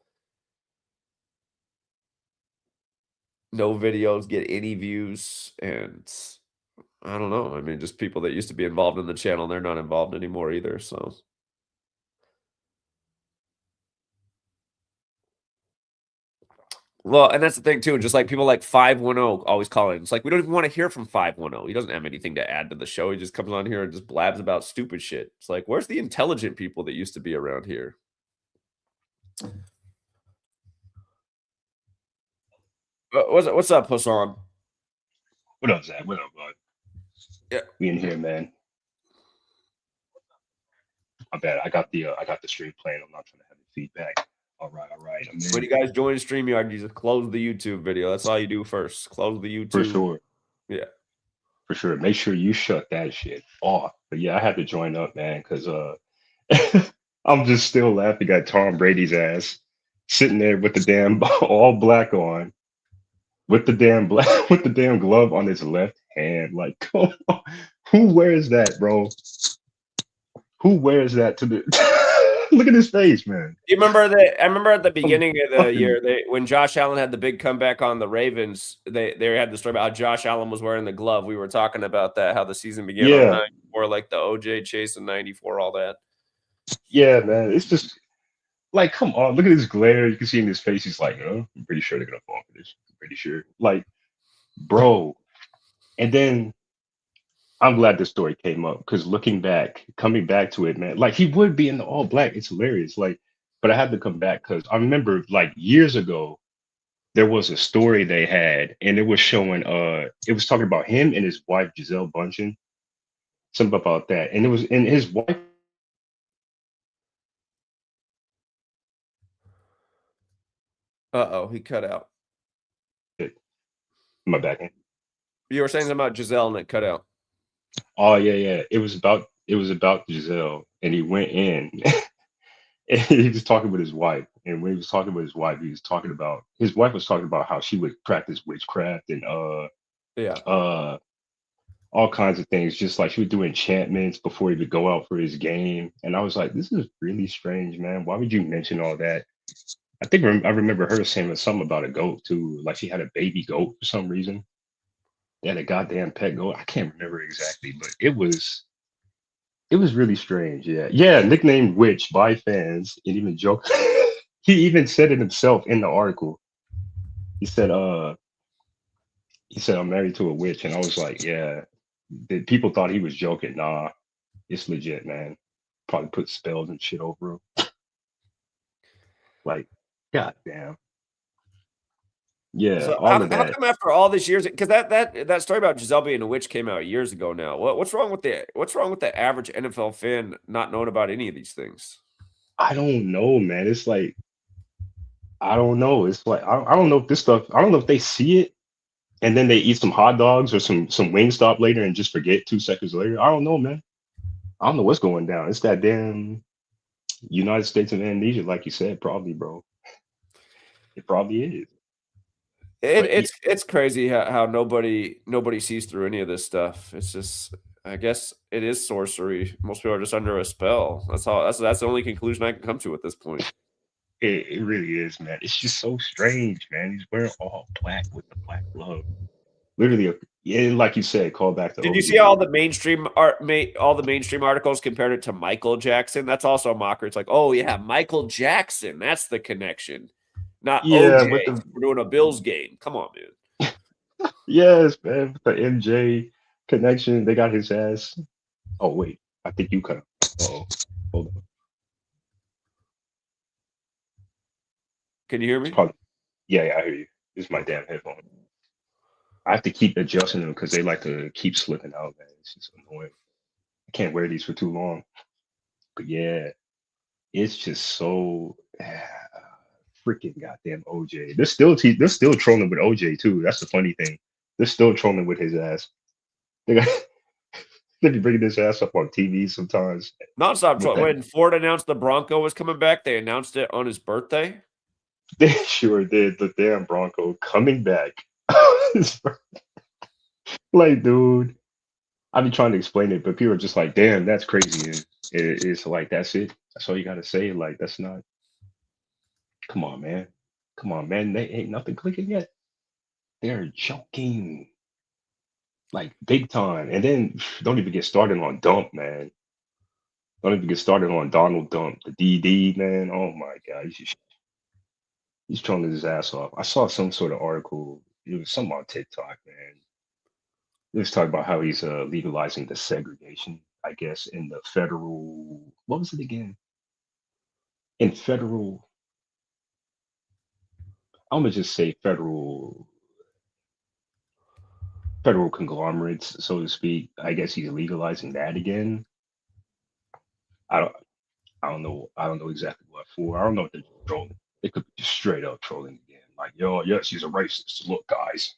No videos get any views, and I don't know. I mean, just people that used to be involved in the channel, they're not involved anymore either. So well, and that's the thing too. Just like people like 510 always calling. It's like we don't even want to hear from 510. He doesn't have anything to add to the show. He just comes on here and just blabs about stupid shit. It's like, where's the intelligent people that used to be around here? What's up, Hassan? What up, Zach? What up, bud? Yeah. We in here, man. I'm bad. I got the stream playing. I'm not trying to have the feedback. All right. I'm When you in. guys join StreamYard, you just close the YouTube video. That's all you do first. Close the YouTube. For sure. Yeah. For sure. Make sure you shut that shit off. But yeah, I had to join up, man, because I'm just still laughing at Tom Brady's ass sitting there with the damn all black on, with the damn black with the damn glove on his left hand. Like, come on. Who wears that, bro? Who wears that to the look at his face, man. You remember that? I remember at the I'm beginning of the fucking year, when Josh Allen had the big comeback on the Ravens, they had the story about how Josh Allen was wearing the glove. We were talking about that, how the season began on yeah. 94, like the OJ chase in 94, all that. Yeah, man. It's just like, come on, look at this glare. You can see in his face, he's like, oh, I'm pretty sure they're gonna fall for this. I'm pretty sure. Like, bro. And then I'm glad this story came up because looking back, coming back to it, man, like he would be in the all black. It's hilarious. Like, but I had to come back because I remember like years ago, there was a story they had, and it was showing it was talking about him and his wife Giselle Bundchen, something about that. And it was and his wife. Uh-oh, he cut out. My back. You were saying something about Giselle and it cut out. Oh yeah. It was about Giselle, and he went in and he was talking with his wife. And when he was talking with his wife, he was talking about his wife was talking about how she would practice witchcraft and Yeah. uh all kinds of things, just like she would do enchantments before he would go out for his game. And I was like, this is really strange, man. Why would you mention all that? I remember her saying something about a goat too, like she had a baby goat for some reason. They had a goddamn pet goat. I can't remember exactly, but it was really strange. Yeah. Yeah. Nicknamed Witch by fans. It even joked. He even said it himself in the article. He said, I'm married to a witch. And I was like, yeah. The people thought he was joking. Nah, it's legit, man. Probably put spells and shit over him. Like, goddamn. Yeah, So all of how that. come after all these years? Because that story about Giselle being a witch came out years ago now. What's wrong with the average NFL fan not knowing about any of these things? I don't know, man. It's like, I don't know. It's like, I don't know if this stuff, I don't know if they see it and then they eat some hot dogs or some Wingstop later and just forget 2 seconds later. I don't know, man. I don't know what's going down. It's that damn United States of amnesia, like you said, probably, bro. It probably is. But It's crazy how nobody sees through any of this stuff. It's just, I guess it is sorcery. Most people are just under a spell. That's the only conclusion I can come to at this point. it really is, man. It's just so strange, man. He's wearing all black with the black glove. Literally, yeah, like you said, call back to Did you OG. see all the mainstream articles compared it to Michael Jackson? That's also a mocker. It's like, oh yeah, Michael Jackson. That's the connection, not Yeah, OJ. but the We're doing a Bills game. Come on, man. yes, man, the MJ connection. They got his ass. Oh wait. I think you cut. Oh, hold on. Can you hear It's me? probably yeah, I hear you. This is my damn headphone. I have to keep adjusting them because they like to keep slipping out, man. It's just annoying. I can't wear these for too long. But yeah, it's just so freaking goddamn OJ. They're still trolling with OJ too. That's the funny thing. They're still trolling with his ass. They got they be bringing his ass up on TV sometimes. Nonstop With troll. that, When Ford announced the Bronco was coming back, they announced it on his birthday. they sure did. The damn Bronco coming back. Like, dude, I've been trying to explain it, but people are just like, "Damn, that's crazy." And it's like that's it. That's all you gotta say. Like, that's not. Come on, man. Come on, man. They ain't nothing clicking yet. They're joking like big time. And then don't even get started on Dump, man. Don't even get started on Donald Dump, the DD, man. Oh my God, he's trolling his ass off. I saw some sort of article. It was something on TikTok, man. It was talking about how he's legalizing the segregation, I guess, in the federal. What was it again? In federal, I'm gonna just say federal conglomerates, so to speak. I guess he's legalizing that again. I don't. I don't know. I don't know exactly what for. I don't know if they're trolling. They could be just straight up trolling again. Like, yo, yes, he's a racist. Look, guys.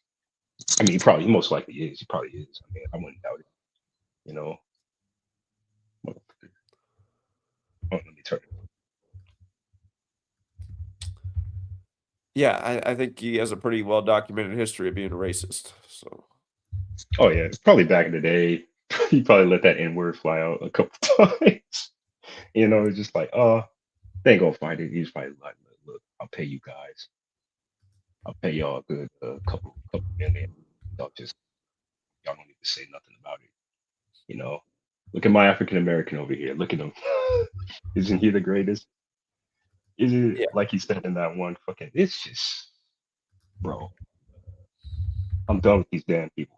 I mean, he most likely is. He probably is. I mean, I wouldn't doubt it. You know. Motherfucker. Oh, let me turn it. Yeah, I think he has a pretty well documented history of being a racist. So Oh yeah, probably back in the day, he probably let that N word fly out a couple times. You know, it's just like, oh, they ain't gonna find it. He's probably like, look, I'll pay you guys. I'll pay y'all a good couple million. Y'all don't need to say nothing about it. You know, look at my African American over here. Look at him. Isn't he the greatest? Is it yeah. like he said in that one fucking? It's just, bro. I'm done with these damn people.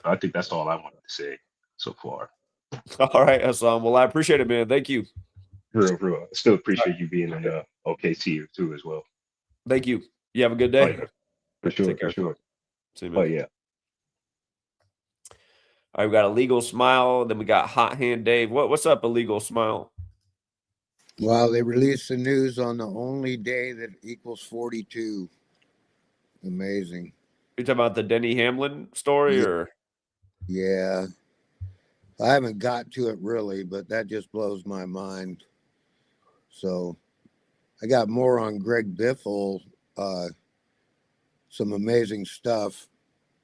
I think that's all I wanted to say so far. All right, Hassan. Well, I appreciate it, man. Thank you. For real. I still All right. appreciate you being in OKC too as well. Thank you. You have a good Oh day. yeah, All for right, sure, take for care. sure. See you, Oh man. yeah. All right, we got Illegal Smile. Then we got Hot Hand Dave. What's up, Illegal Smile? Well, they released the news on the only day that equals 42. Amazing. You talking about the Denny Hamlin story, Yeah, or yeah. I haven't got to it really, but that just blows my mind. So I got more on Greg Biffle, some amazing stuff.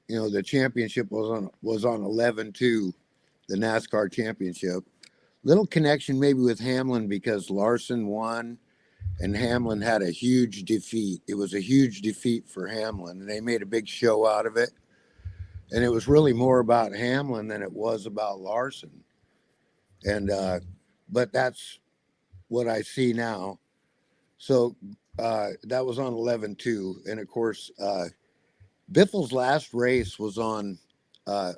You know, the championship was on 11-2, the NASCAR championship. Little connection maybe with Hamlin because Larson won and Hamlin had a huge defeat. It was a huge defeat for Hamlin, and they made a big show out of it. And it was really more about Hamlin than it was about Larson. And but that's what I see now. So that was on 11-2, and of course Biffle's last race was on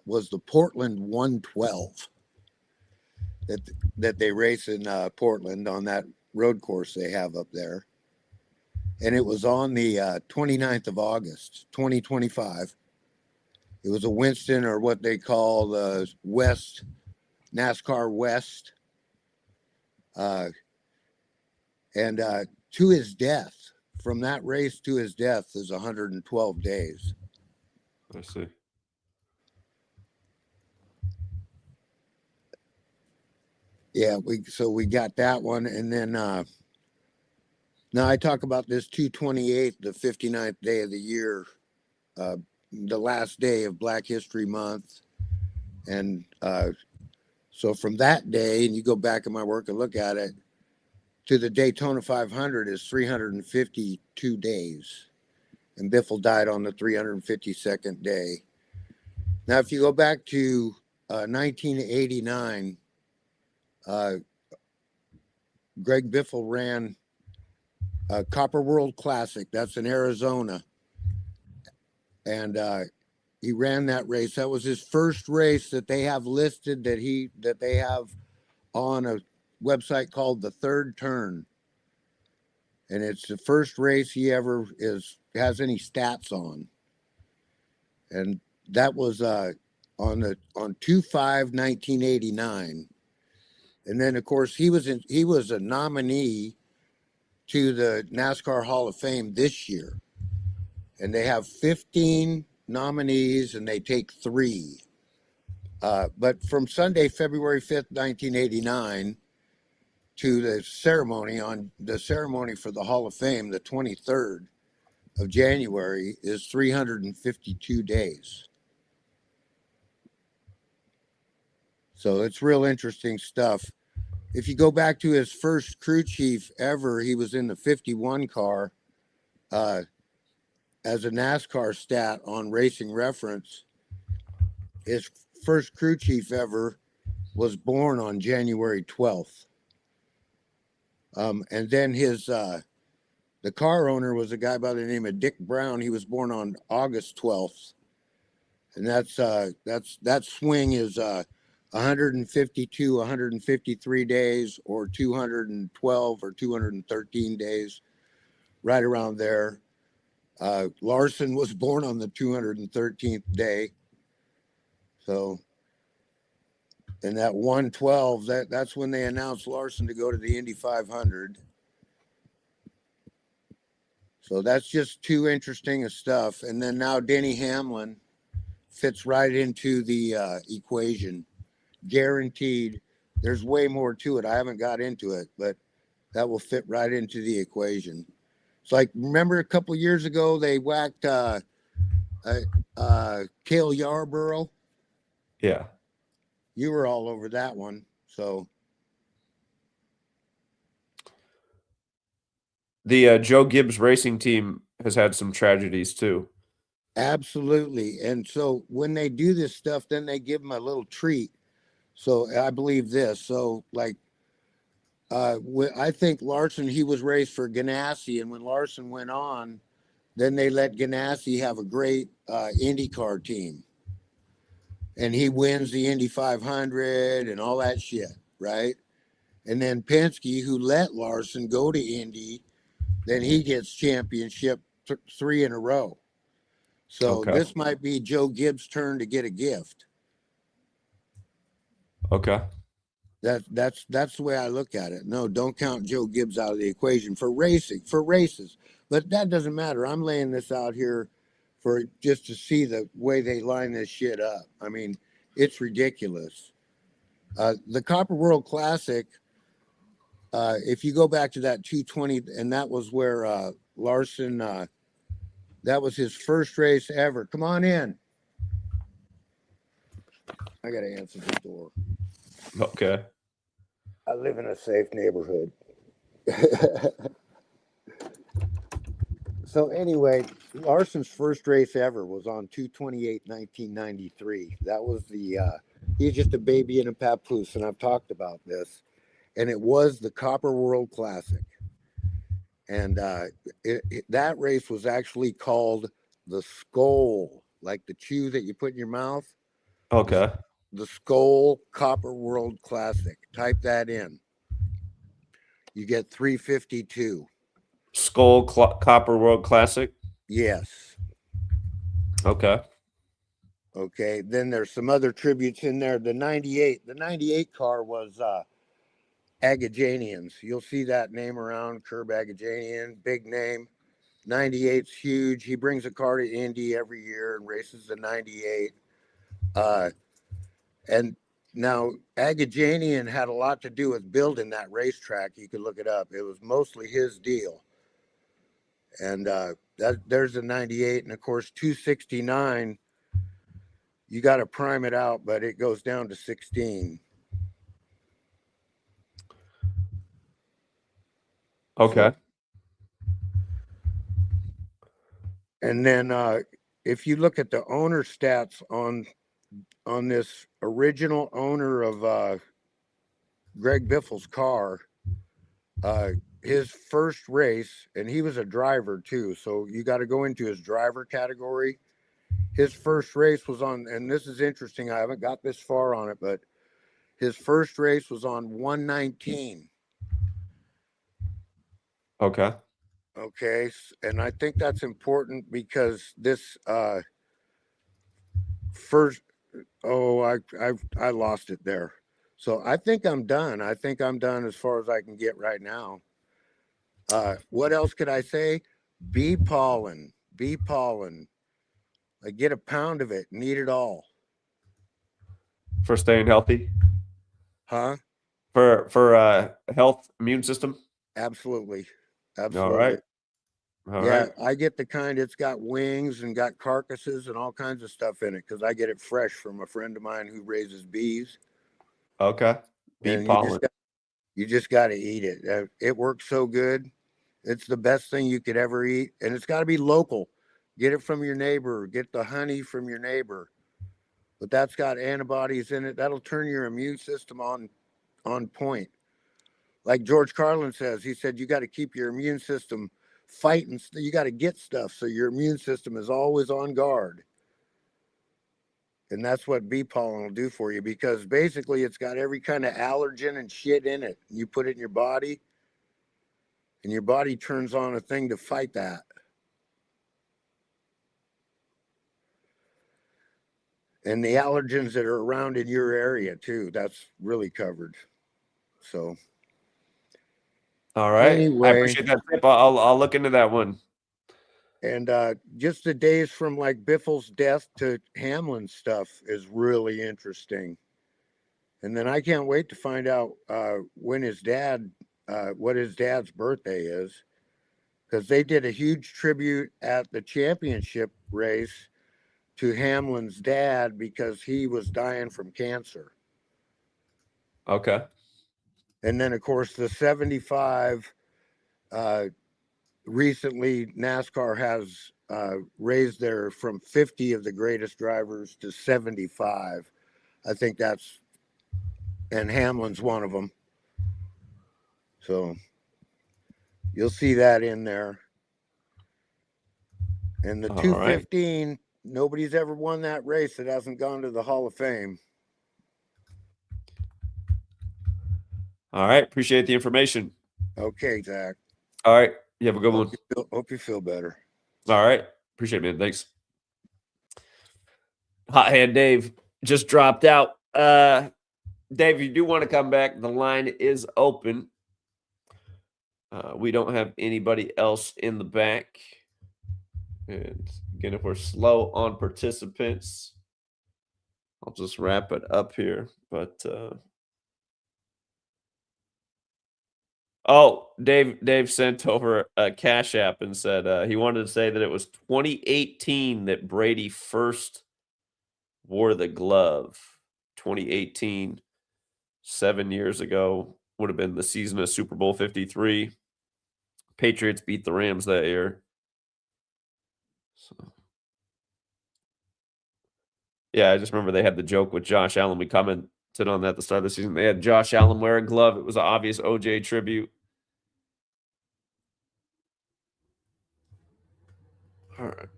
was the Portland 112 that they race in Portland on that road course they have up there. And it was on the 29th of August, 2025. It was a Winston, or what they call the West, NASCAR West. And to his death, from that race to his death is 112 days. I see. Yeah, we got that one. And then now I talk about this 228, the 59th day of the year, the last day of Black History Month. And so from that day, and you go back in my work and look at it, to the Daytona 500 is 352 days. And Biffle died on the 352nd day. Now, if you go back to 1989, Greg Biffle ran Copper World Classic. That's in Arizona. And He ran that race. That was his first race that they have listed that they have on a website called The Third Turn. And it's the first race he ever has any stats on. And that was on 2/5/1989. And then of course he was a nominee to the NASCAR Hall of Fame this year. And they have 15 nominees and they take 3. But from Sunday, February 5th, 1989 to the ceremony for the Hall of Fame, the 23rd of January, is 352 days. So it's real interesting stuff. If you go back to his first crew chief ever, he was in the 51 car as a NASCAR stat on Racing Reference. His first crew chief ever was born on January 12th. And then the car owner was a guy by the name of Dick Brown. He was born on August 12th. And that swing is 152, 153 days, or 212 or 213 days, right around there. Larson was born on the 213th day. So, and that 112, that's when they announced Larson to go to the Indy 500. So that's just too interesting stuff. And then now Denny Hamlin fits right into the equation. Guaranteed. There's way more to it. I haven't got into it, but that will fit right into the equation. It's like, remember a couple of years ago, they whacked Cale Yarborough? Yeah. You were all over that one. So The Joe Gibbs racing team has had some tragedies too. absolutely. And so when they do this stuff, then they give them a little treat. So I believe this. So like, I think Larson, he was raced for Ganassi, and when Larson went on, then they let Ganassi have a great IndyCar team. And he wins the Indy 500 and all that shit, right? And then Penske, who let Larson go to Indy, then he gets championship 3 in a row. So Okay. this might be Joe Gibbs' turn to get a gift. Okay. That's the way I look at it. No, don't count Joe Gibbs out of the equation for races. But that doesn't matter. I'm laying this out here for just to see the way they line this shit up. I mean, it's ridiculous. The Copper World Classic, if you go back to that 220, and that was where Larson, that was his first race ever. Come on in. I got to answer the door. Okay. I live in a safe neighborhood. So anyway, Larson's first race ever was on 2/28/1993. That was he's just a baby in a papoose, and I've talked about this. And it was the Copper World Classic. And that race was actually called the Skoal, like the chew that you put in your mouth. Okay. The Skoal Copper World Classic. Type that in. You get 352. Skull Copper World Classic. Yes. Okay. Okay. Then there's some other tributes in there. The 98 car was Agajanians. You'll see that name around. Curb Agajanian, big name. 98's huge. He brings a car to Indy every year and races the 98. And now Agajanian had a lot to do with building that racetrack. You can look it up. It was mostly his deal. And there's the 98. And of course, 269, you got to prime it out, but it goes down to 16. Okay. So, and then if you look at the owner stats on this original owner of Greg Biffle's car, his first race, and he was a driver too, so you got to go into his driver category. his first race was on, and this is interesting. I haven't got this far on it, but his first race was on 119. Okay. Okay, and I think that's important because this first, I lost it there. So I think I'm done. I think I'm done as far as I can get right now. What else could I say? Bee pollen. I get a pound of it and eat it all. For staying healthy? Huh? For health, immune system? Absolutely. All right. All right. I get the kind it's got wings and got carcasses and all kinds of stuff in it because I get it fresh from a friend of mine who raises bees. Okay. Bee pollen. You just got to eat it. It works so good. It's the best thing you could ever eat. And it's got to be local. Get it from your neighbor. Get the honey from your neighbor. But that's got antibodies in it. That'll turn your immune system on point. Like George Carlin says, he said, you got to keep your immune system fighting. You got to get stuff so your immune system is always on guard. And that's what bee pollen will do for you, because basically it's got every kind of allergen and shit in it. You put it in your body, and your body turns on a thing to fight that. And the allergens that are around in your area too, that's really covered. So. All right. Anyway, I appreciate that tip. I'll look into that one. And just the days from like Biffle's death to Hamlin's stuff is really interesting. And then I can't wait to find out when his dad, what his dad's birthday is, because they did a huge tribute at the championship race to Hamlin's dad because he was dying from cancer. Okay. And then, of course, the 75, recently NASCAR has raised their from 50 of the greatest drivers to 75. I think that's, and Hamlin's one of them. So you'll see that in there. And the 215, right. Nobody's ever won that race that hasn't gone to the Hall of Fame. All right. Appreciate the information. Okay, Zach. All right. You have a good one. Hope you feel better. All right. Appreciate it, man. Thanks. Hot Hand Dave just dropped out. Dave, you do want to come back. The line is open. We don't have anybody else in the back. And again, if we're slow on participants, I'll just wrap it up here. But Dave sent over a Cash App and said he wanted to say that it was 2018 that Brady first wore the glove. 2018, 7 years ago, would have been the season of Super Bowl 53. Patriots beat the Rams that year. So, yeah, I just remember they had the joke with Josh Allen. We commented on that at the start of the season. They had Josh Allen wear a glove. It was an obvious OJ tribute. All right.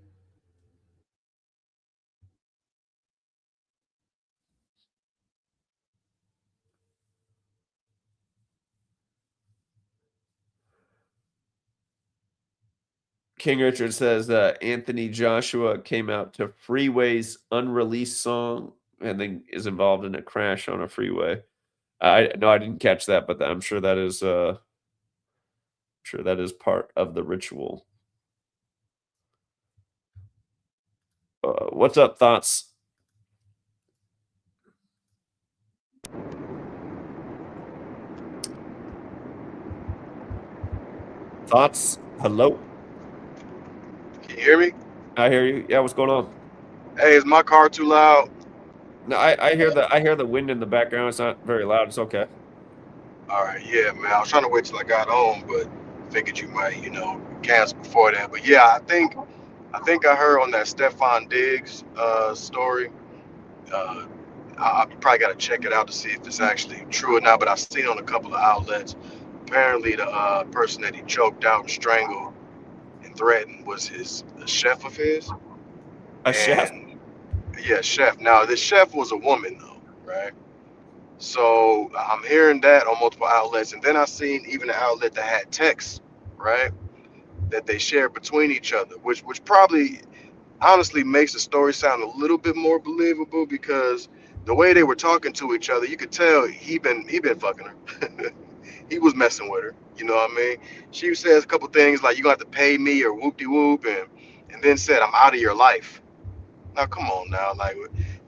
King Richard says Anthony Joshua came out to Freeway's unreleased song and then is involved in a crash on a freeway. I didn't catch that, but I'm sure that is part of the ritual. What's up, Thoughts? Thoughts? Hello? Can you hear me? I hear you. Yeah, what's going on? Hey, is my car too loud? No, I hear the wind in the background. It's not very loud. It's okay. All right, yeah, man. I was trying to wait till I got home, but figured you might, cancel before that. But yeah, I think I heard on that Stefon Diggs story. I probably got to check it out to see if it's actually true or not. But I've seen on a couple of outlets. Apparently, the person that he choked out and strangled and threatened was a chef of his. Chef? Yeah, chef. Now this chef was a woman though, right? So I'm hearing that on multiple outlets, and then I seen even an outlet that had text, right, that they shared between each other, which probably honestly makes the story sound a little bit more believable because the way they were talking to each other, you could tell he been fucking her. He was messing with her. You know what I mean? She says a couple things like you gonna have to pay me or whoop de whoop, and then said I'm out of your life. Now come on now, like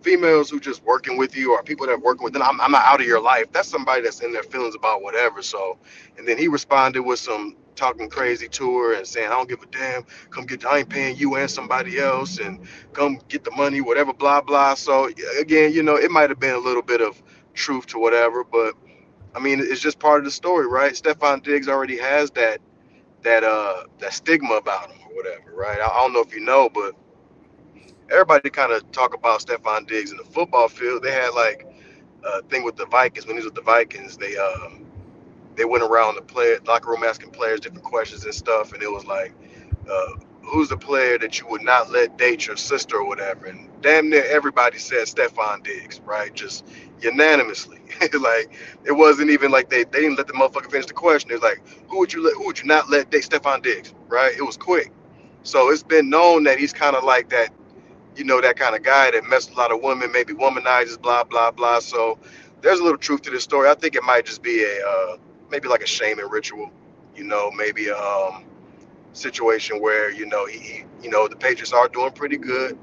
females who just working with you or people that are working with them, I'm not out of your life. That's somebody that's in their feelings about whatever. So, and then he responded with some talking crazy to her and saying, I don't give a damn. Come get, I ain't paying you and somebody else, and come get the money, whatever, blah blah. So again, you know, it might have been a little bit of truth to whatever, but I mean, it's just part of the story, right? Stefon Diggs already has that stigma about him or whatever, right? I don't know if you know, but everybody kind of talk about Stefon Diggs in the football field. They had like a thing with the Vikings when he was with the Vikings. They went around the locker room asking players different questions and stuff, and it was like, uh, who's the player that you would not let date your sister or whatever? And damn near everybody said Stefon Diggs, right? Just unanimously. Like it wasn't even like they didn't let the motherfucker finish the question. It was like, who would you not let date Stefon Diggs? Right? It was quick. So it's been known that he's kind of like that, you know, that kind of guy that messes with a lot of women, maybe womanizes, blah blah blah. So there's a little truth to this story. I think it might just be a maybe like a shaming ritual, you know, maybe a situation where you know you know the Patriots are doing pretty good.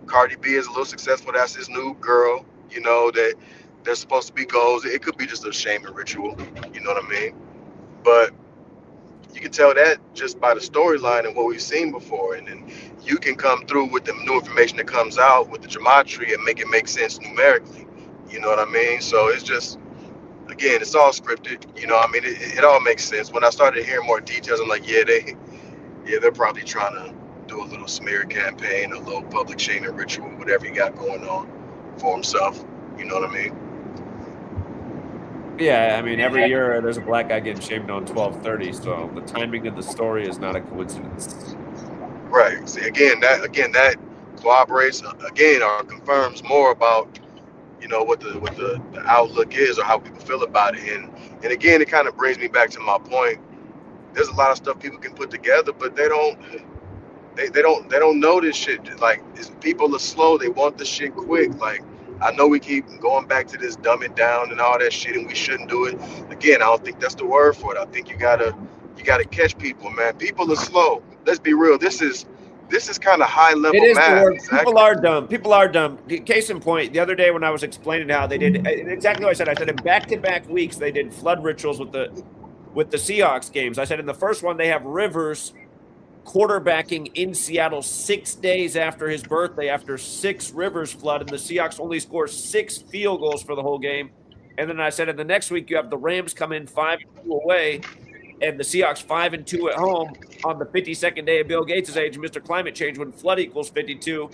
Cardi B is a little successful. That's his new girl. You know that there's supposed to be goals. It could be just a shaming ritual. You know what I mean? But you can tell that just by the storyline and what we've seen before, and then you can come through with the new information that comes out with the gematria and make it make sense numerically. You know what I mean? So it's just, again, it's all scripted. You know, I mean, it all makes sense. When I started hearing more details, I'm like, they're probably trying to do a little smear campaign, a little public shaming ritual, whatever he got going on for himself. You know what I mean? Yeah, I mean, every year there's a black guy getting shamed on 12:30, so the timing of the story is not a coincidence. Right. See, again that corroborates again or confirms more about, you know, what the outlook is or how people feel about it. And again, it kind of brings me back to my point. There's a lot of stuff people can put together, but they don't know this shit. Like people are slow. They want the shit quick. Like I know we keep going back to this dumb it down and all that shit, and we shouldn't do it. Again, I don't think that's the word for it. I think you gotta catch people, man. People are slow. Let's be real. This is kind of high It level is the math. word. People Exactly. are dumb. People are dumb. Case in point, the other day when I was explaining how they did exactly what I said in back-to-back weeks they did flood rituals with the Seahawks games. I said in the first one they have Rivers quarterbacking in Seattle 6 days after his birthday after 6 rivers flood, and the Seahawks only score 6 field goals for the whole game. And then I said in the next week you have the Rams come in 5-2 away, and the Seahawks 5-2 at home on the 52nd day of Bill Gates' age, Mr. Climate Change, when flood equals 52.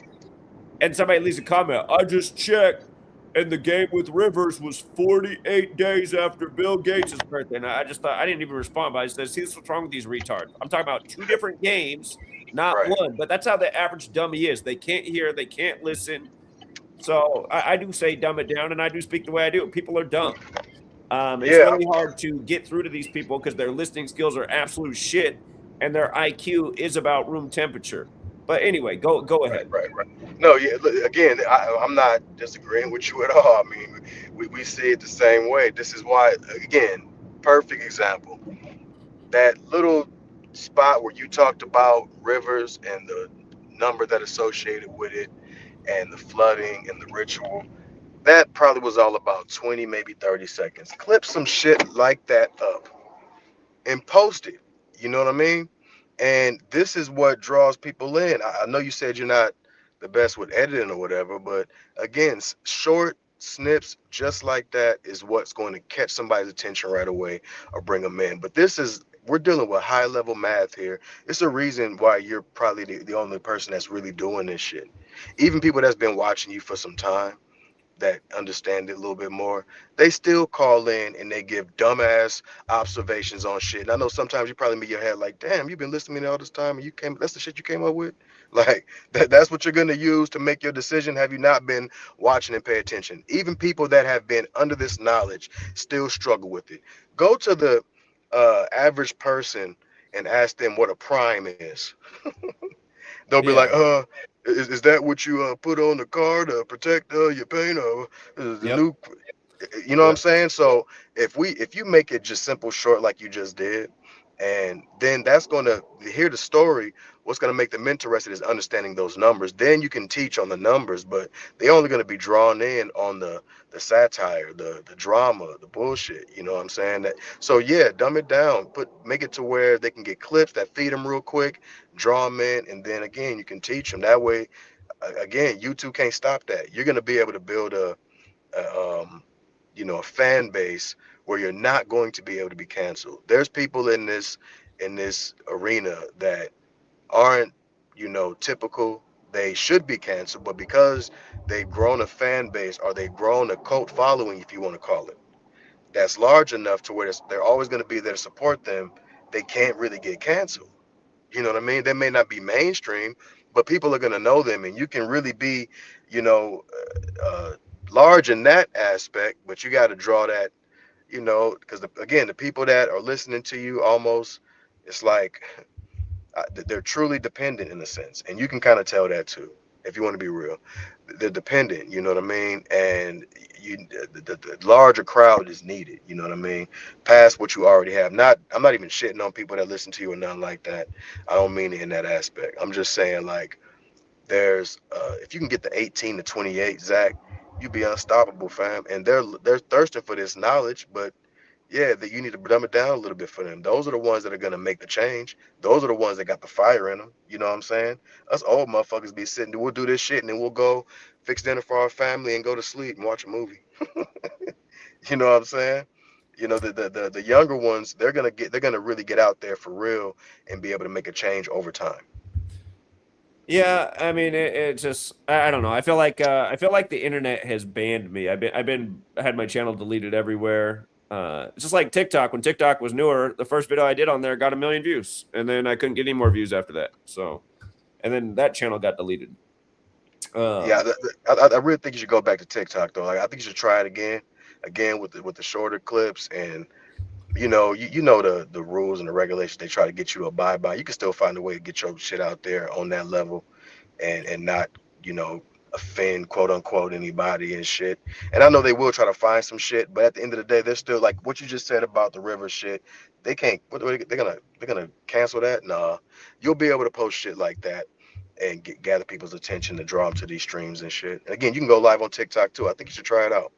And somebody leaves a comment, I just checked, and the game with Rivers was 48 days after Bill Gates' birthday. And I just thought, I didn't even respond, but I said, see, what's wrong with these retards? I'm talking about 2 different games, not Right. one. But that's how the average dummy is. They can't hear, they can't listen. So I do say dumb it down, and I do speak the way I do. People are dumb. It's Yeah. really hard to get through to these people because their listening skills are absolute shit, and their IQ is about room temperature. But anyway, go Right. ahead. Right. Right. No. Yeah. Look, again, I'm not disagreeing with you at all. I mean, we see it the same way. This is why, again, perfect example. That little spot where you talked about rivers and the number that associated with it and the flooding and the ritual, that probably was all about 20, maybe 30 seconds. Clip some shit like that up and post it. You know what I mean? And this is what draws people in. I know you said you're not the best with editing or whatever, but again, short snips just like that is what's going to catch somebody's attention right away or bring them in. But we're dealing with high level math here. It's a reason why you're probably the only person that's really doing this shit. Even people that's been watching you for some time, that understand it a little bit more, they still call in and they give dumbass observations on shit. And I know sometimes you probably meet your head like, damn, you've been listening to me all this time and that's the shit you came up with. Like that's what you're gonna use to make your decision. Have you not been watching and pay attention? Even people that have been under this knowledge still struggle with it. Go to the average person and ask them what a prime is. They'll be like, Yeah. is that what you put on the car to protect your paint or the Yep. new, you know what I'm Yep. saying? So if you make it just simple, short, like you just did, and then that's going to hear the story, what's going to make them interested is understanding those numbers. Then you can teach on the numbers, but they're only going to be drawn in on the satire, the drama, the bullshit. You know what I'm saying? So yeah, dumb it down, make it to where they can get clips that feed them real quick, draw them in, and then again you can teach them that way. Again, YouTube can't stop that. You're going to be able to build a a fan base where you're not going to be able to be canceled. There's people in this arena that aren't, typical. They should be canceled, but because they've grown a fan base or they've grown a cult following, if you want to call it, that's large enough to where they're always going to be there to support them. They can't really get canceled. You know what I mean? They may not be mainstream, but people are going to know them, and you can really be, you know, uh, large in that aspect. But you got to draw that, because again, the people that are listening to you almost, it's like they're truly dependent in a sense, and you can kind of tell that too. If you want to be real, they're dependent. You know what I mean? And the larger crowd is needed. You know what I mean? Past what you already have. I'm not even shitting on people that listen to you or nothing like that. I don't mean it in that aspect. I'm just saying like there's if you can get the 18 to 28, Zach, you be unstoppable, fam. And they're thirsting for this knowledge, but yeah, that you need to dumb it down a little bit for them. Those are the ones that are gonna make the change. Those are the ones that got the fire in them. You know what I'm saying? Us old motherfuckers be sitting, we'll do this shit and then we'll go fix dinner for our family and go to sleep and watch a movie. You know what I'm saying? The younger ones, they're gonna really get out there for real and be able to make a change over time. Yeah, I mean, it just I don't know. I feel like the internet has banned me. I had my channel deleted everywhere. Just like TikTok. When TikTok was newer, the first video I did on there got 1 million views, and then I couldn't get any more views after that. So, and then that channel got deleted. Yeah, I really think you should go back to TikTok though. Like, I think you should try it again with the shorter clips, and you know the rules and the regulations they try to get you to abide by. You can still find a way to get your shit out there on that level, and not offend quote unquote anybody and shit. And I know they will try to find some shit, but at the end of the day, they're still like what you just said about the river shit. They can't. They're gonna cancel that? Nah, you'll be able to post shit like that and gather people's attention to draw them to these streams and shit. And again, you can go live on TikTok too. I think you should try it out.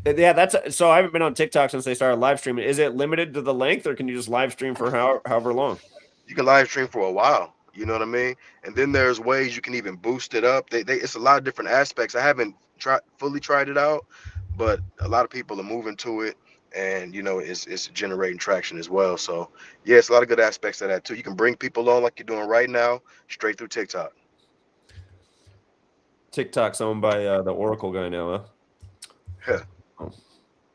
Yeah, so I haven't been on TikTok since they started live streaming. Is it limited to the length, or can you just live stream for however long? You can live stream for a while. You know what I mean? And then there's ways you can even boost it up. It's a lot of different aspects. I haven't fully tried it out, but a lot of people are moving to it, and it's generating traction as well. So yeah, it's a lot of good aspects of that too. You can bring people on like you're doing right now, straight through TikTok. TikTok's owned by the Oracle guy now, huh? Yeah. Oh.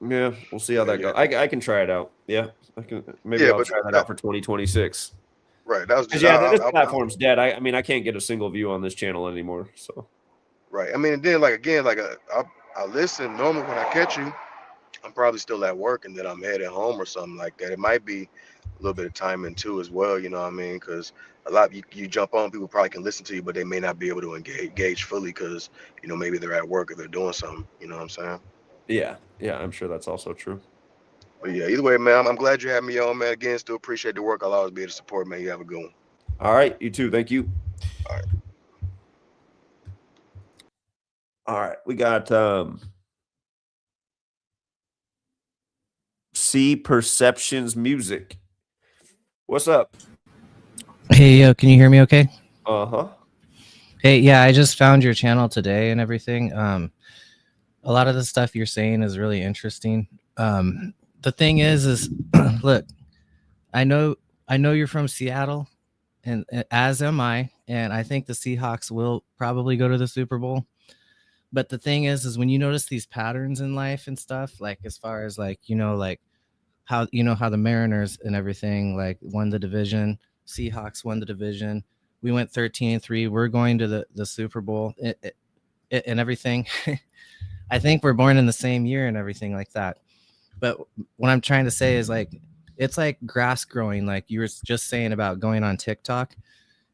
Yeah, we'll see how that goes. I can try it out. Yeah, I can. Maybe I'll try that out for 2026. Right. That was just this platform's dead. I mean, I can't get a single view on this channel anymore. So. Right. I mean, and then I listen normally when I catch you. I'm probably still at work and then I'm headed home or something like that. It might be a little bit of timing too as well, you know what I mean? Because a lot you jump on, people probably can listen to you, but they may not be able to engage fully because maybe they're at work or they're doing something. You know what I'm saying? Yeah, I'm sure that's also true. But yeah, either way, man, I'm glad you had me on, man. Again, still appreciate the work. I'll always be able to support, man. You have a good one. All right, you too. Thank you. All right. All right, we got C Perceptions Music. What's up? Hey, yo, can you hear me okay? Uh-huh. Hey, yeah, I just found your channel today and everything. A lot of the stuff you're saying is really interesting. The thing is look, I know you're from Seattle, and as am I, and I think the Seahawks will probably go to the Super Bowl. But the thing is when you notice these patterns in life and stuff, like as far as like, like how, how the Mariners and everything like won the division, Seahawks won the division. We went 13-3. We're going to the Super Bowl and everything. I think we're born in the same year and everything like that. But what I'm trying to say is like, it's like grass growing. Like you were just saying about going on TikTok.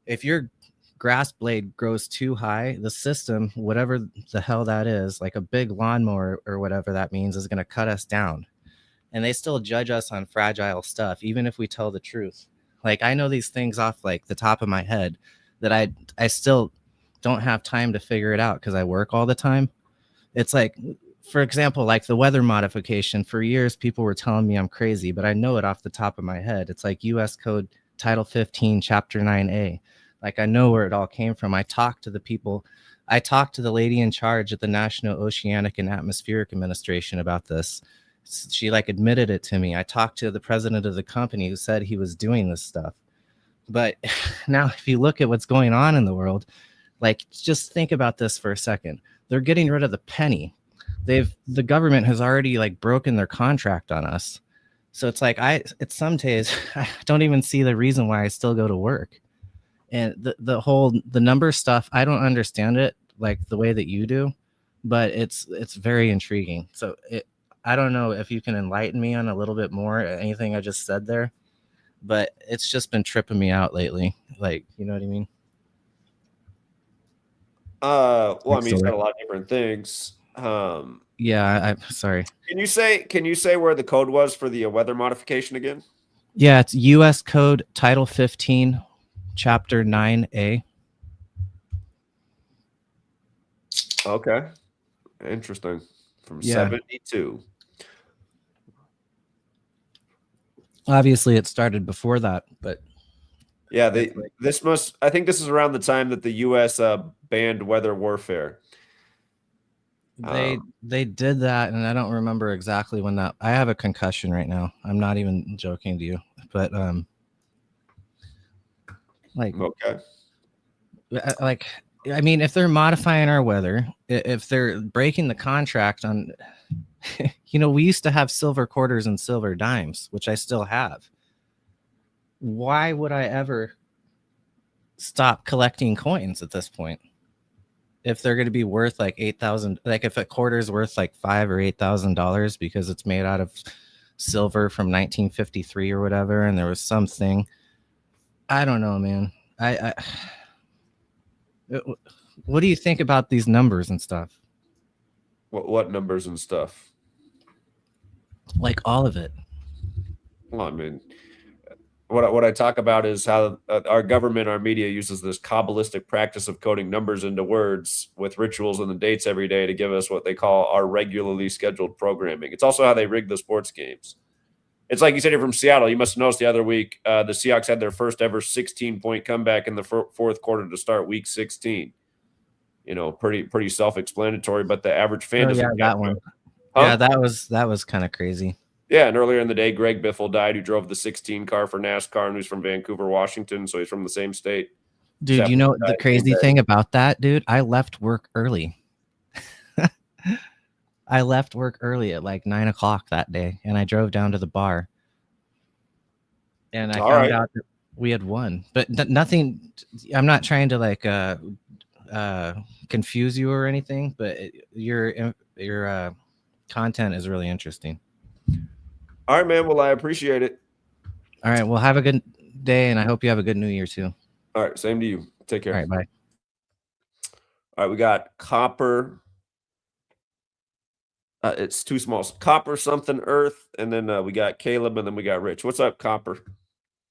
If your grass blade grows too high, the system, whatever the hell that is, like a big lawnmower or whatever that means, is going to cut us down. And they still judge us on fragile stuff, even if we tell the truth. Like I know these things off like the top of my head that I still don't have time to figure it out because I work all the time. It's like, for example, like the weather modification. For years, people were telling me I'm crazy, but I know it off the top of my head. It's like U.S. Code Title 15, Chapter 9A. Like I know where it all came from. I talked to the people. I talked to the lady in charge at the National Oceanic and Atmospheric Administration about this. She like admitted it to me. I talked to the president of the company who said he was doing this stuff. But now if you look at what's going on in the world, like just think about this for a second. They're getting rid of the penny. The government has already like broken their contract on us. So it's like it's some days I don't even see the reason why I still go to work. And the number stuff, I don't understand it like the way that you do, but it's very intriguing. So I don't know if you can enlighten me on a little bit more, anything I just said there, but it's just been tripping me out lately. Like, you know what I mean? Well, I mean, he's got a lot of different things. Yeah, I'm sorry. Can you say where the code was for the weather modification again? Yeah, it's U.S. Code Title 15, Chapter 9A. Okay. Interesting. From 72. Obviously, it started before that, but yeah, I think this is around the time that the U.S. Banned weather warfare. They did that, and I don't remember exactly when that. I have a concussion right now. I'm not even joking to you, but like, okay, like I mean, if they're modifying our weather, if they're breaking the contract on, we used to have silver quarters and silver dimes, which I still have. Why would I ever stop collecting coins at this point? If they're going to be worth like $8,000, like if a quarter is worth like $5,000 or $8,000 because it's made out of silver from 1953 or whatever, and there was something, I don't know, man. What do you think about these numbers and stuff? What numbers and stuff? Like all of it. Well, I mean, what I talk about is how our government, our media uses this Kabbalistic practice of coding numbers into words with rituals and the dates every day to give us what they call our regularly scheduled programming. It's also how they rig the sports games. It's like you said, you're from Seattle. You must have noticed the other week, the Seahawks had their first ever 16-point comeback in the fourth quarter to start week 16. Pretty self-explanatory, but the average fan doesn't get that one. Huh? Yeah, that was kind of crazy. Yeah, and earlier in the day, Greg Biffle died, who drove the 16 car for NASCAR, and who's from Vancouver, Washington, so he's from the same state. Dude, you know the crazy thing about that, dude? I left work early. I left work early at like 9 o'clock that day, and I drove down to the bar. And I found out that we had won. But nothing, I'm not trying to like confuse you or anything, but your content is really interesting. All right, man. Well, I appreciate it. All right. Well, have a good day, and I hope you have a good New Year, too. All right. Same to you. Take care. All right. Bye. All right. We got Copper. It's too small. Copper something Earth, and then we got Caleb, and then we got Rich. What's up, Copper?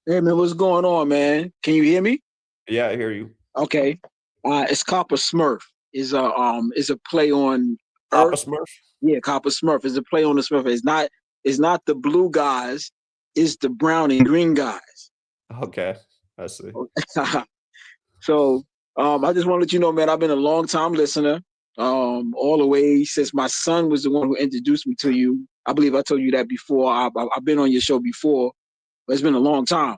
Hey, man. What's going on, man? Can you hear me? Yeah, I hear you. Okay. It's Copper Smurf. Is a play on Copper Earth. Smurf? Yeah, Copper Smurf is a play on the Smurf. It's not the blue guys, it's the brown and green guys. Okay, I see. So I just want to let you know, man, I've been a long time listener. All the way since my son was the one who introduced me to you. I believe I told you that before. I've been on your show before, but it's been a long time.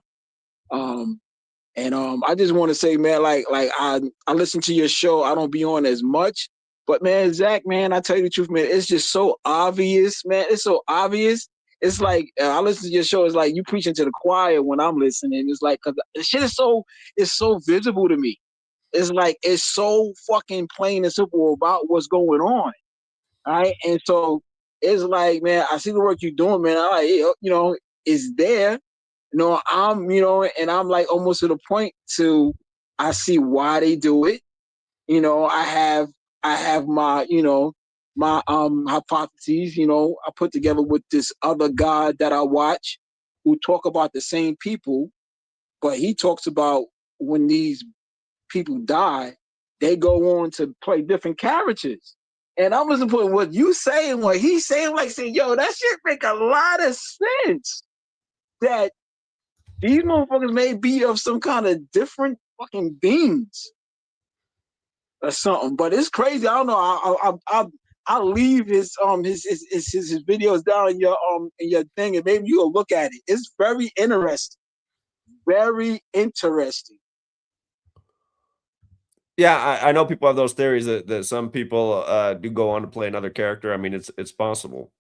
And I just want to say, man, like I listen to your show. I don't be on as much, But man, Zach, man, I tell you the truth, man, it's just so obvious, man. It's so obvious. It's like I listen to your show. It's like you preaching to the choir when I'm listening. It's like because the shit is it's so visible to me. It's like it's so fucking plain and simple about what's going on. All right, and so it's like, man, I see the work you're doing, man. I like, you know, it's there. You know, and I'm like almost to the point to I see why they do it. You know, I have my, you know, my hypotheses, you know, I put together with this other guy that I watch who talk about the same people, but he talks about when these people die, they go on to play different characters. And I'm listening to what you say and what he's saying, like saying, yo, that shit make a lot of sense. That these motherfuckers may be of some kind of different fucking beings or something. But it's crazy. I don't know. I'll leave his videos down in your thing, and maybe you'll look at it. It's very interesting. Very interesting. Yeah, I know people have those theories that some people do go on to play another character. I mean, it's possible.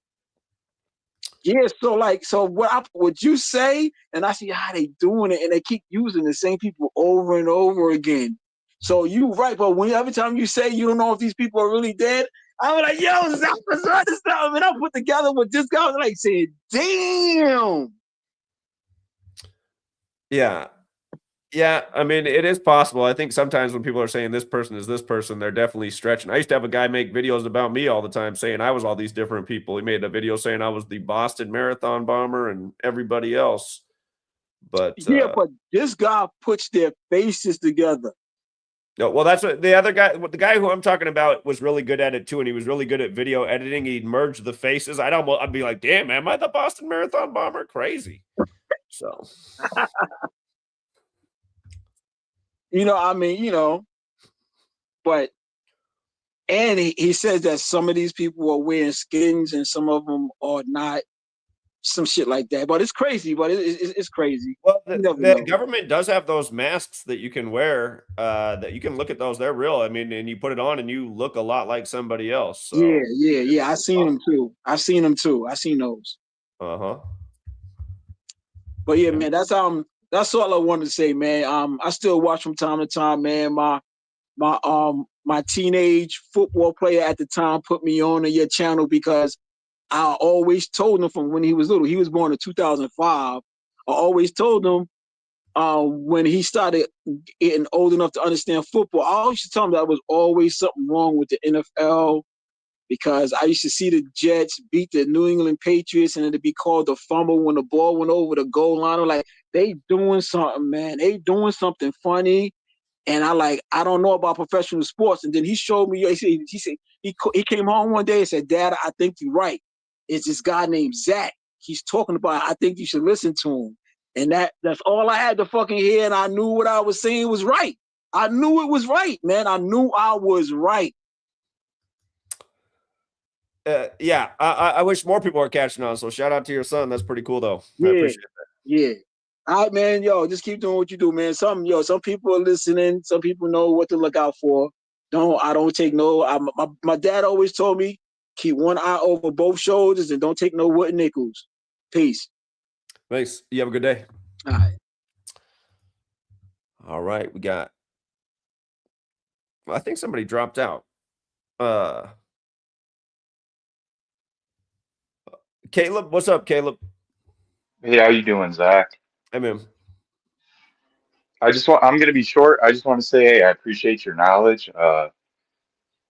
Yeah, so what you say, and I see how they doing it, and they keep using the same people over and over again. So you right, but every time you say you don't know if these people are really dead, I'm like, yo, Zach was on this stuff, and I put together with this guy, I was like saying, damn. Yeah. Yeah, I mean, it is possible. I think sometimes when people are saying this person is this person, they're definitely stretching. I used to have a guy make videos about me all the time saying I was all these different people. He made a video saying I was the Boston Marathon bomber and everybody else. But yeah, but this guy puts their faces together. no, well, that's what the other guy, the guy who I'm talking about was really good at it too, and he was really good at video editing. He'd merge the faces. I'd be like, damn, am I the Boston Marathon bomber? Crazy. So you know, I mean, you know, but and he says that some of these people are wearing skins and some of them are not. Some shit like that, but it's crazy. But it's crazy. well, the government does have those masks that you can wear. That you can look at those; they're real. I mean, and you put it on, and you look a lot like somebody else. So. Yeah. I seen them too. I seen those. But yeah, man, that's all I wanted to say, man. I still watch from time to time, man. My teenage football player at the time put me on your channel because I always told him from when he was little. He was born in 2005. I always told him when he started getting old enough to understand football, I always used to tell him that was always something wrong with the NFL because I used to see the Jets beat the New England Patriots and it'd be called the fumble when the ball went over the goal line. I'm like, they doing something, man. They doing something funny. And I don't know about professional sports. And then he showed me, he said he came home one day and said, Dad, I think you're right. It's this guy named Zach. He's talking about, I think you should listen to him. And that's all I had to fucking hear. And I knew what I was saying was right. I knew it was right, man. I knew I was right. Yeah, I wish more people are catching on. So shout out to your son. That's pretty cool, though. Yeah, I appreciate that. Yeah. All right, man. Yo, just keep doing what you do, man. Some people are listening. Some people know what to look out for. I don't take no. My dad always told me keep one eye over both shoulders and don't take no wooden nickels. Peace. Thanks. You have a good day. All right. All right, we got. I think somebody dropped out. Caleb, what's up, Caleb? Hey, how you doing, Zach? Hey, man. I'm going to be short. I just want to say, hey, I appreciate your knowledge.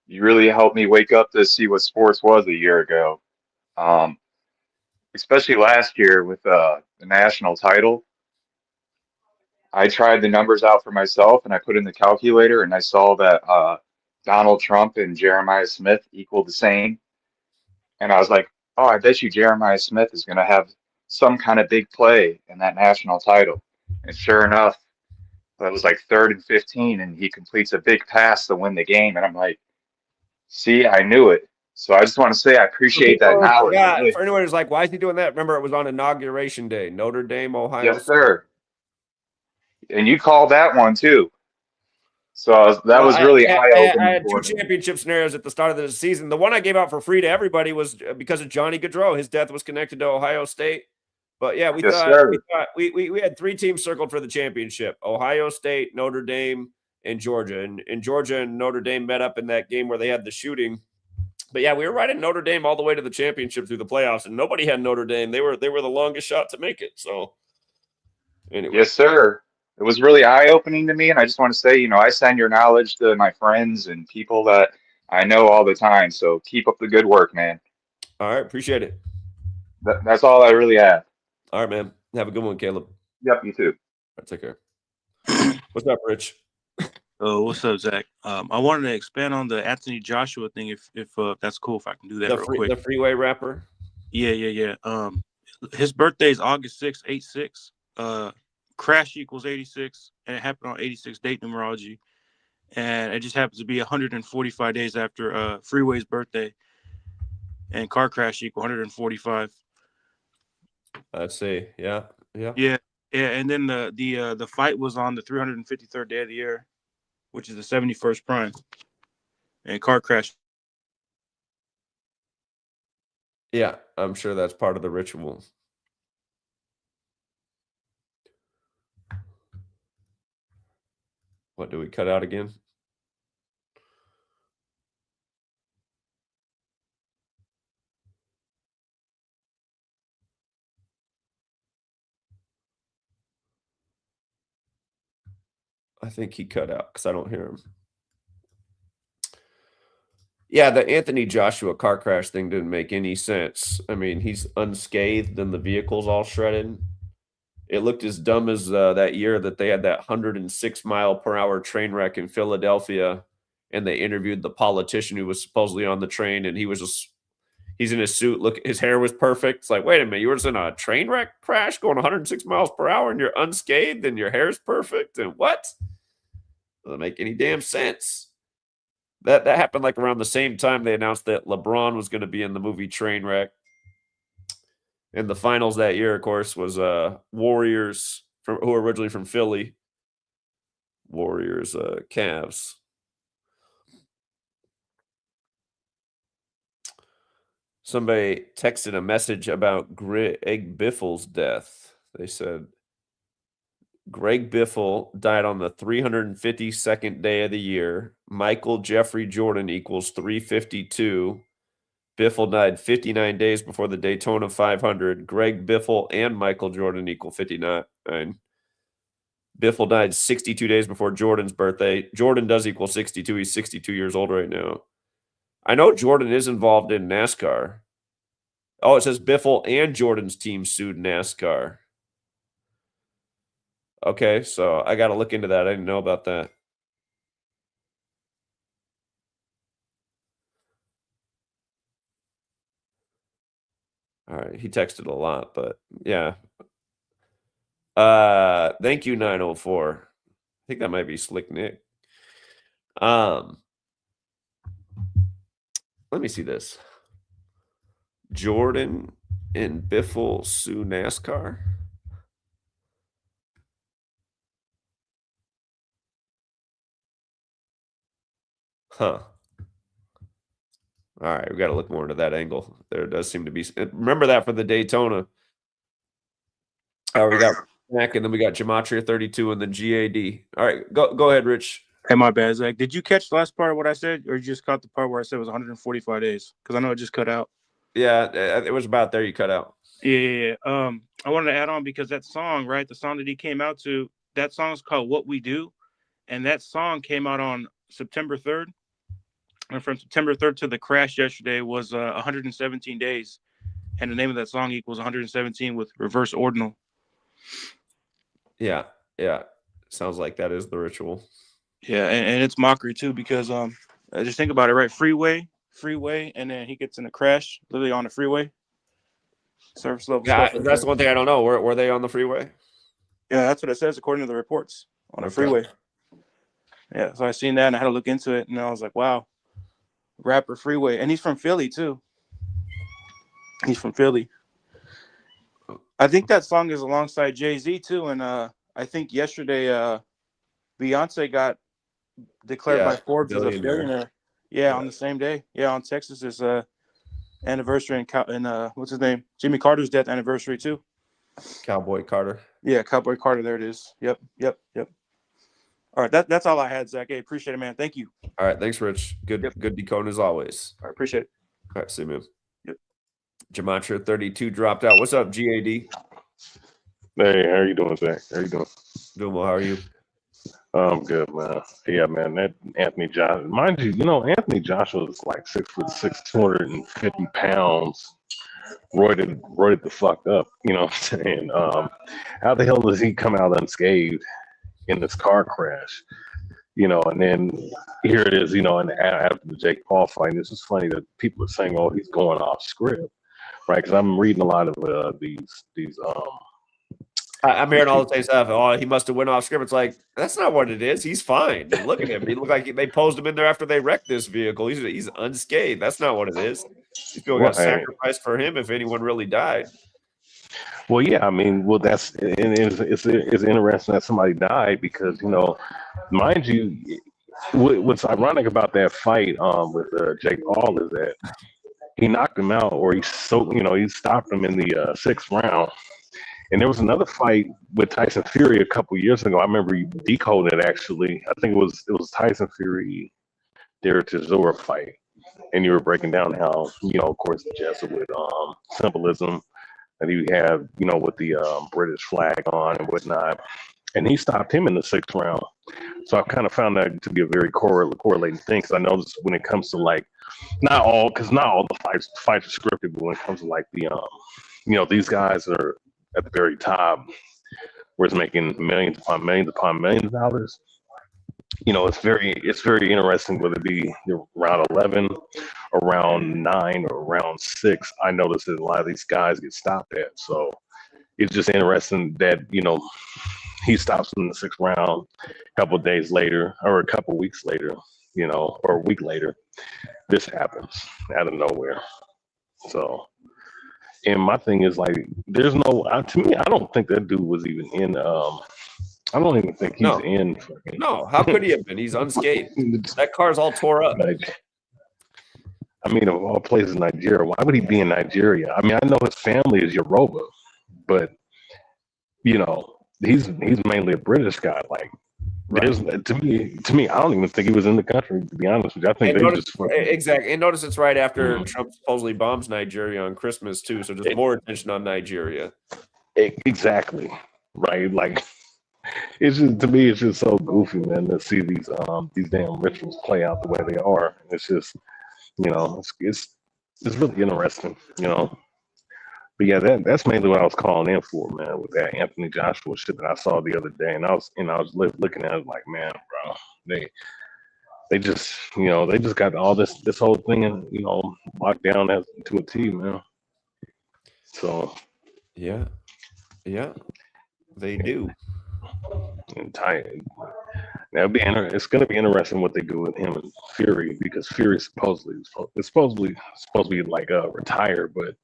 You really helped me wake up to see what sports was a year ago. Especially last year with the national title. I tried the numbers out for myself and I put in the calculator and I saw that Donald Trump and Jeremiah Smith equaled the same. And I was like, oh, I bet you Jeremiah Smith is going to have some kind of big play in that national title. And sure enough, that was like 3rd and 15, and he completes a big pass to win the game. And I'm like, see, I knew it. So I just want to say I appreciate that knowledge. Yeah, for anyone who's like, why is he doing that? Remember, it was on Inauguration Day, Notre Dame, Ohio. Yes, sir. And you called that one too. So that Well, was really I eye-opening had 2 for me. championship scenarios at the start of the season. The one I gave out for free to everybody was because of Johnny Gaudreau. His death was connected to Ohio State. But yeah, we Yes, thought sir. we had 3 teams circled for the championship: Ohio State, Notre Dame, and Georgia. And Georgia and Notre Dame met up in that game where they had the shooting. But yeah, we were riding Notre Dame all the way to the championship through the playoffs, and nobody had Notre Dame. They were the longest shot to make it. So anyway. Yes, sir. It was really eye-opening to me, and I just want to say, I send your knowledge to my friends and people that I know all the time. So keep up the good work, man. All right, appreciate it. That's all I really have. All right, man. Have a good one, Caleb. Yep, you too. All right, take care. What's up, Rich? Oh, what's up, Zach? I wanted to expand on the Anthony Joshua thing, if that's cool, if I can do that real quick. The freeway rapper. Yeah. His birthday is August 6th, 86. Crash equals 86, and it happened on 86 date numerology, and it just happens to be 145 days after Freeway's birthday, and car crash equal 145. Let's see. Yeah. And then the fight was on the 353rd day of the year, which is the 71st prime, and car crash. Yeah, I'm sure that's part of the ritual. What, do we cut out again? I think he cut out because I don't hear him. Yeah, the Anthony Joshua car crash thing didn't make any sense. I mean, he's unscathed and the vehicle's all shredded. It looked as dumb as that year that they had that 106 mile per hour train wreck in Philadelphia, and they interviewed the politician who was supposedly on the train, and he's in his suit. Look, his hair was perfect. It's like, wait a minute, you were just in a train wreck crash going 106 miles per hour and you're unscathed and your hair's perfect? And what? Doesn't make any damn sense. That happened like around the same time they announced that LeBron was going to be in the movie Trainwreck. And the finals that year, of course, was Warriors, who were originally from Philly. Warriors, Cavs. Somebody texted a message about Greg Biffle's death. They said, Greg Biffle died on the 352nd day of the year. Michael Jeffrey Jordan equals 352. Biffle died 59 days before the Daytona 500. Greg Biffle and Michael Jordan equal 59. Biffle died 62 days before Jordan's birthday. Jordan does equal 62. He's 62 years old right now. I know Jordan is involved in NASCAR. Oh, it says Biffle and Jordan's team sued NASCAR. Okay, so I got to look into that. I didn't know about that. All right, he texted a lot, but yeah. Thank you, 904. I think that might be Slick Nick. Let me see this. Jordan and Biffle sue NASCAR. Huh. All right, we got to look more into that angle. There does seem to be. Remember that for the Daytona. We got Mac, and then we got Gematria 32, and then GAD. All right, go ahead, Rich. Hey, my bad, Zach. Did you catch the last part of what I said, or you just caught the part where I said it was 145 days? Because I know it just cut out. Yeah, it was about there. You cut out. Yeah. I wanted to add on because that song, right? The song that he came out to, that song is called "What We Do," and that song came out on September 3rd. And from September 3rd to the crash yesterday was 117 days, and the name of that song equals 117 with reverse ordinal. Yeah. Sounds like that is the ritual. Yeah, and it's mockery too because just think about it, right? Freeway, and then he gets in a crash, literally on the freeway. Surface level stuff. That's the one thing I don't know. Were they on the freeway? Yeah, that's what it says according to the reports on the freeway. Yeah, so I seen that and I had to look into it, and I was like, wow, rapper Freeway, and he's from Philly too. He's from Philly. I think that song is alongside Jay-Z too, and I think yesterday Beyonce got declared by Forbes as a billionaire. billionaire. Yeah, on the same day. Yeah, on Texas's anniversary and what's his name? Jimmy Carter's death anniversary too. Cowboy Carter. Yeah, Cowboy Carter. There it is. Yep. All right, that's all I had, Zach. Hey, appreciate it, man. Thank you. All right, thanks, Rich. Good decoding as always. All right, appreciate it. All right, see you, man. Yep. Gematria 32 dropped out. What's up, GAD? Hey, how are you doing, Zach? How are you doing? Doing well. How are you? I'm good, man. Yeah, man. That Anthony Joshua, mind you, Anthony Joshua is like 6'6", 250 pounds, roided the fuck up. You know what I'm saying? How the hell does he come out unscathed in this car crash? And then here it is, and after the Jake Paul fight, this is funny that people are saying, "Oh, he's going off script," right? Because I'm reading a lot of these. I'm hearing all the same stuff. Oh, he must have went off script. It's like, that's not what it is. He's fine. Look at him. He looked like they posed him in there after they wrecked this vehicle. He's unscathed. That's not what it is. These people got sacrificed for him if anyone really died. Well, yeah, I mean, it's interesting that somebody died because, mind you, what's ironic about that fight with Jake Paul is that he knocked him out, or he stopped him in the 6th round. And there was another fight with Tyson Fury a couple years ago. I remember you decoded it, actually. I think it was Tyson Fury, Derek Chisora fight. And you were breaking down how, of course, the Jesuit symbolism that he had, with the British flag on and whatnot. And he stopped him in the 6th round. So I've kind of found that to be a very correlating thing. Because I noticed when it comes to not all the fights are scripted, but when it comes to the, these guys are at the very top, where it's making millions upon millions upon millions of dollars. It's very interesting whether it be round 11 or round 9 or round 6. I noticed that a lot of these guys get stopped at. So it's just interesting that, he stops in the 6th round a couple of days later or a couple of weeks later, or a week later, this happens out of nowhere. So, and my thing is there's no, to me, I don't think that dude was even in, I don't even think he's in. No, how could he have been? He's unscathed. That car's all tore up. I mean, of all places, Nigeria. Why would he be in Nigeria? I mean, I know his family is Yoruba, but he's mainly a British guy. Right. To me, I don't even think he was in the country. To be honest with you, I think exactly. And notice it's right after Trump supposedly bombs Nigeria on Christmas too. So just more attention on Nigeria. Exactly. Right. It's just, to me, it's just so goofy, man, to see these damn rituals play out the way they are. It's just, it's really interesting, But yeah, that's mainly what I was calling in for, man, with that Anthony Joshua shit that I saw the other day, and I was looking at it like, man, bro, they just got all this whole thing and locked down to a T, man. So yeah, they do. And it's going to be interesting what they do with him and Fury, because Fury is supposed to be retired, but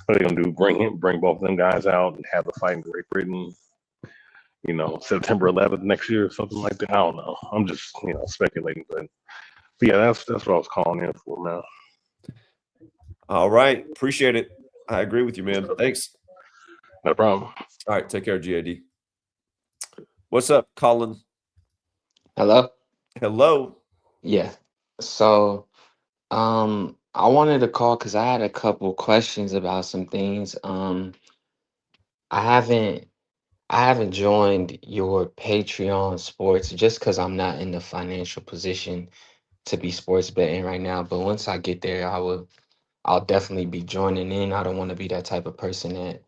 what are they gonna do? Bring both of them guys out and have a fight in Great Britain, September 11th next year or something like that. I don't know. I'm just speculating, but yeah, that's what I was calling in for, man. All right, appreciate it. I agree with you, man. Thanks. No problem. All right, take care, GAD. What's up, Colin? Hello? Hello. Yeah. So, I wanted to call because I had a couple questions about some things. I haven't joined your Patreon sports just because I'm not in the financial position to be sports betting right now. But once I get there, I'll definitely be joining in. I don't want to be that type of person that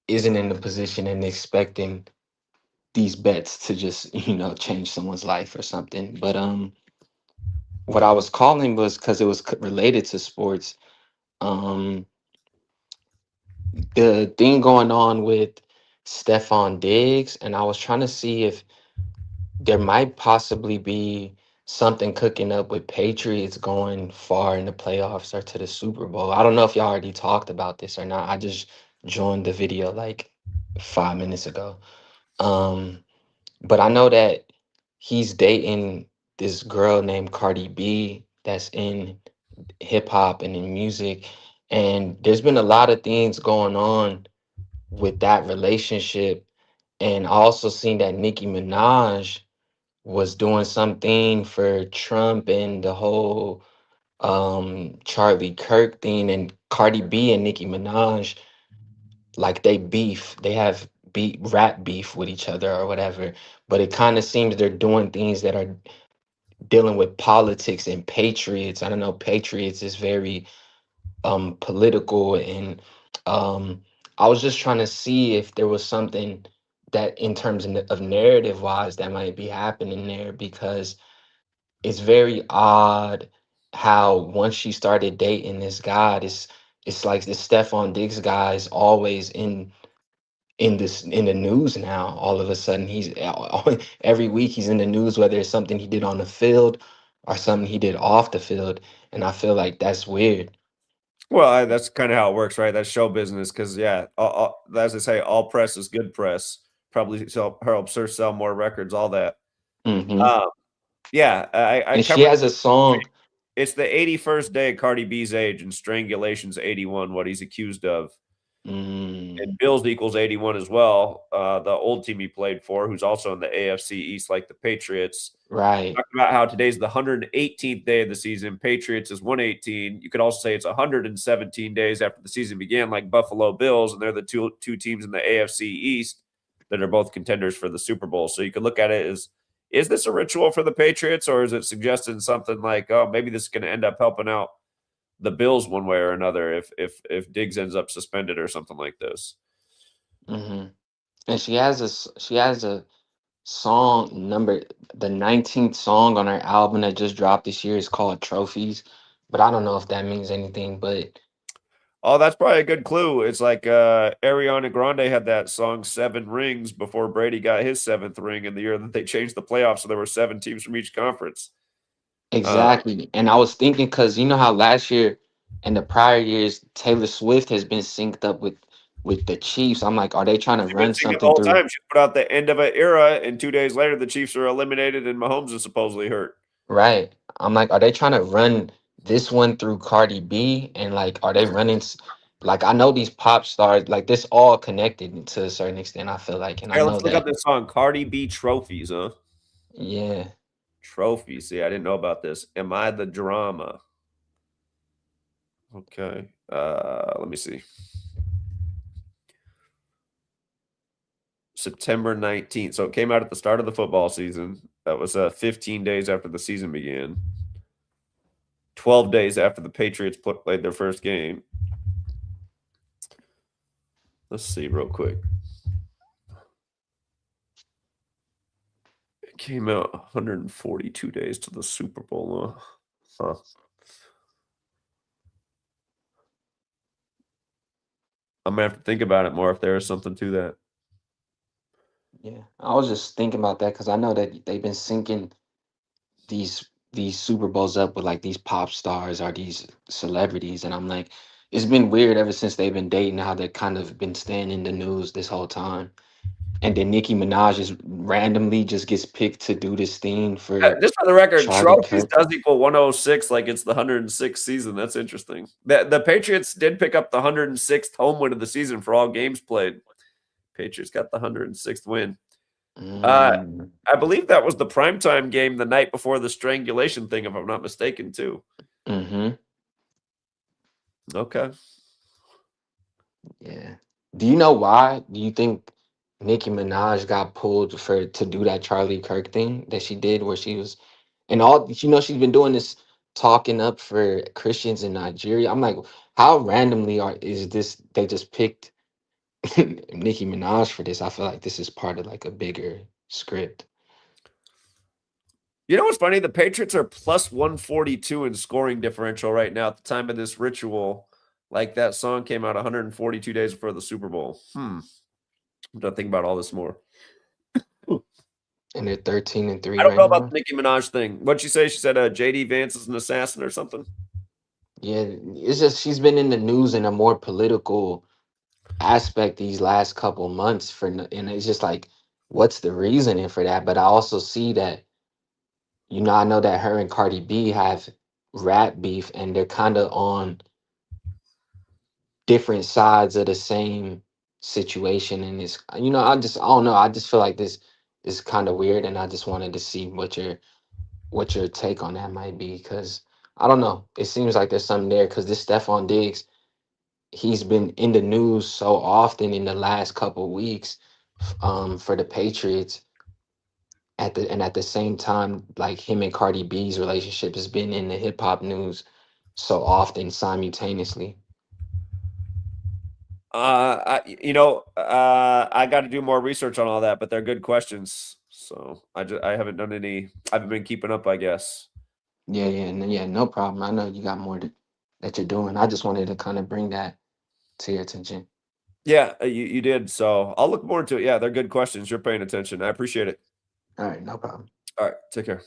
isn't in the position and expecting these bets to just, change someone's life or something. But what I was calling was because it was related to sports. The thing going on with Stefon Diggs, and I was trying to see if there might possibly be something cooking up with Patriots going far in the playoffs or to the Super Bowl. I don't know if y'all already talked about this or not. I just joined the video 5 minutes ago. But I know that he's dating this girl named Cardi B that's in hip hop and in music. And there's been a lot of things going on with that relationship. And I also seen that Nicki Minaj was doing something for Trump and the whole Charlie Kirk thing, and Cardi B and Nicki Minaj, like they beef. They have rap beef with each other or whatever. But it kind of seems they're doing things that are dealing with politics and patriots. I don't know, patriots is very political, and um I was just trying to see if there was something that in terms of narrative wise that might be happening there, because it's very odd how once she started dating this guy, it's like this Stefon Diggs guy is always in the news now. All of a sudden he's every week he's in the news, whether it's something he did on the field or something he did off the field, and I feel like that's weird. Well, that's kind of how it works, right? That's show business. Because yeah, as they say, all press is good press. Probably helps her sell more records. All that. Hmm. Um, yeah, I And she covered. has a song. It's the 81st day of Cardi B's age, and strangulation's 81. What he's accused of. Mm, And Bills equals 81 as well. The old team he played for, who's also in the AFC East, like the Patriots. right. Talked about how today's the 118th day of the season. Patriots is 118. You could also say it's 117 days after the season began, like Buffalo Bills, and they're the two teams in the AFC East that are both contenders for the Super Bowl. So you could look at it as, is this a ritual for the Patriots, or is it suggesting something like, oh, maybe this is going to end up helping out the Bills one way or another if Diggs ends up suspended or something like this? Hmm. And she has a song number, the 19th song on her album that just dropped this year is called Trophies, but I don't know if that means anything. But Oh, that's probably a good clue. It's like Ariana Grande had that song Seven Rings before Brady got his seventh ring in the year that they changed the playoffs, so there were 7 teams from each conference. exactly, and I was thinking, because you know how last year and the prior years Taylor Swift has been synced up with the Chiefs. I'm like, are they trying to She's been run singing the something whole through? time. She put out the end of an era, and 2 days later, the Chiefs are eliminated, and Mahomes is supposedly hurt. Right. I'm like, are they trying to run this one through Cardi B? And like, are they running like, I know these pop stars, like this all connected to a certain extent, I feel like. And I Hey, know let's look up that, this song, Cardi B Trophies, huh? yeah. Trophies. See, I didn't know about this. Am I the drama? Okay. Let me see. September 19th. So it came out at the start of the football season. That was 15 days after the season began. 12 days after the Patriots played their first game. Let's see real quick. It came out 142 days to the Super Bowl. Huh. I'm going to have to think about it more if there is something to that. Yeah. I was just thinking about that because I know that they've been syncing these Super Bowls up with like these pop stars or these celebrities. And I'm like, it's been weird ever since they've been dating, how they kind of been staying in the news this whole time. And then Nicki Minaj just randomly just gets picked to do this thing for Just for the record, Charlie trophies Kirk. does equal 106, like it's the 106th season. That's interesting. The Patriots did pick up the 106th home win of the season for all games played. Patriots got the 106th win. Mm, I believe that was the primetime game the night before the strangulation thing, if I'm not mistaken, too. mm-hmm. Okay. Yeah. Do you know why? Do you think Nicki Minaj got pulled to do that Charlie Kirk thing that she did, where she was, and all, you know, she's been doing this talking up for Christians in Nigeria. I'm like, how randomly is this? They just picked Nicki Minaj for this. I feel like this is part of like a bigger script. You know what's funny? The Patriots are plus 142 in scoring differential right now at the time of this ritual. Like that song came out 142 days before the Super Bowl. I'm going to think about all this more. And they're 13-3 I don't right know about now. the Nicki Minaj thing. What'd she say? She said JD Vance is an assassin or something? Yeah, it's just she's been in the news in a more political aspect these last couple months and it's just like, what's the reasoning for that? But I also see that you know, I know that her and Cardi B have rap beef, and they're kind of on different sides of the same situation. And it's, you know, I don't know. I just feel like this is kind of weird, and I just wanted to see what your take on that might be, because I don't know. It seems like there's something there, because this Stefon Diggs, he's been in the news so often in the last couple weeks, for the Patriots. At the same time, like him and Cardi B's relationship has been in the hip hop news so often simultaneously. I got to do more research on all that, but they're good questions. So I haven't done any. I haven't been keeping up, I guess. Yeah, no problem. I know you got more that you're doing. I just wanted to kind of bring that to your attention. Yeah, you did. So I'll look more into it. Yeah, they're good questions. You're paying attention. I appreciate it. All right, no problem. All right, take care.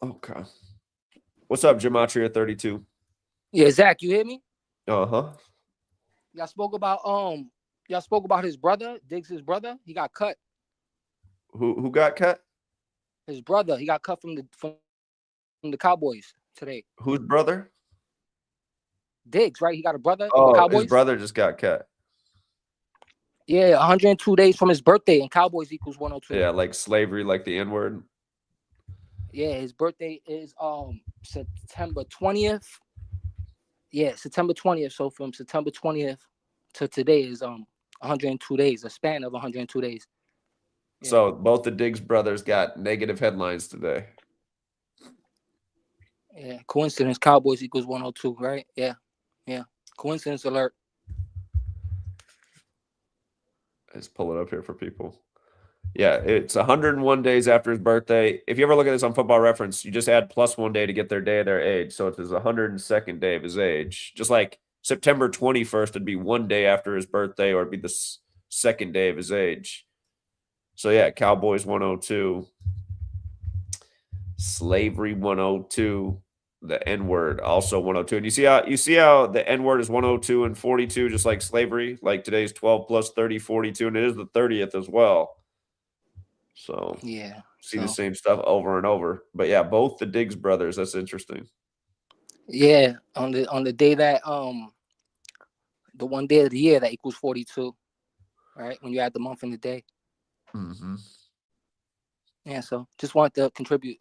Okay. What's up, Gematria 32? Yeah, Zach, you hear me? Uh-huh. Y'all spoke about his brother, Diggs' brother. He got cut. Who got cut? His brother, he got cut from the Cowboys today. Whose brother? Diggs, right? He got a brother Oh, in the Cowboys. his brother just got cut. Yeah, 102 days from his birthday, and Cowboys equals 102. Yeah, like slavery, like the N-word. Yeah, his birthday is September 20th. Yeah, September 20th. So from September 20th to today is 102 days, a span of 102 days. Yeah. So both the Diggs brothers got negative headlines today. Yeah, coincidence. Cowboys equals 102, right? Yeah. Coincidence alert. Let's pull it up here for people. Yeah, it's 101 days after his birthday. If you ever look at this on Football Reference, you just add plus 1 day to get their day of their age. So it's his 102nd day of his age. Just like September 21st would be 1 day after his birthday, or it'd be the second day of his age. So yeah, Cowboys 102, slavery 102, the N-word also 102. And you see how the N-word is 102 and 42, just like slavery, like today's 12 plus 30, 42, and it is the 30th as well. So yeah, see the same stuff over and over. But yeah, both the Diggs brothers. That's interesting. Yeah, on the day that the one day of the year that equals 42, right? When you add the month and the day. Mm-hmm. Yeah, so just wanted to contribute.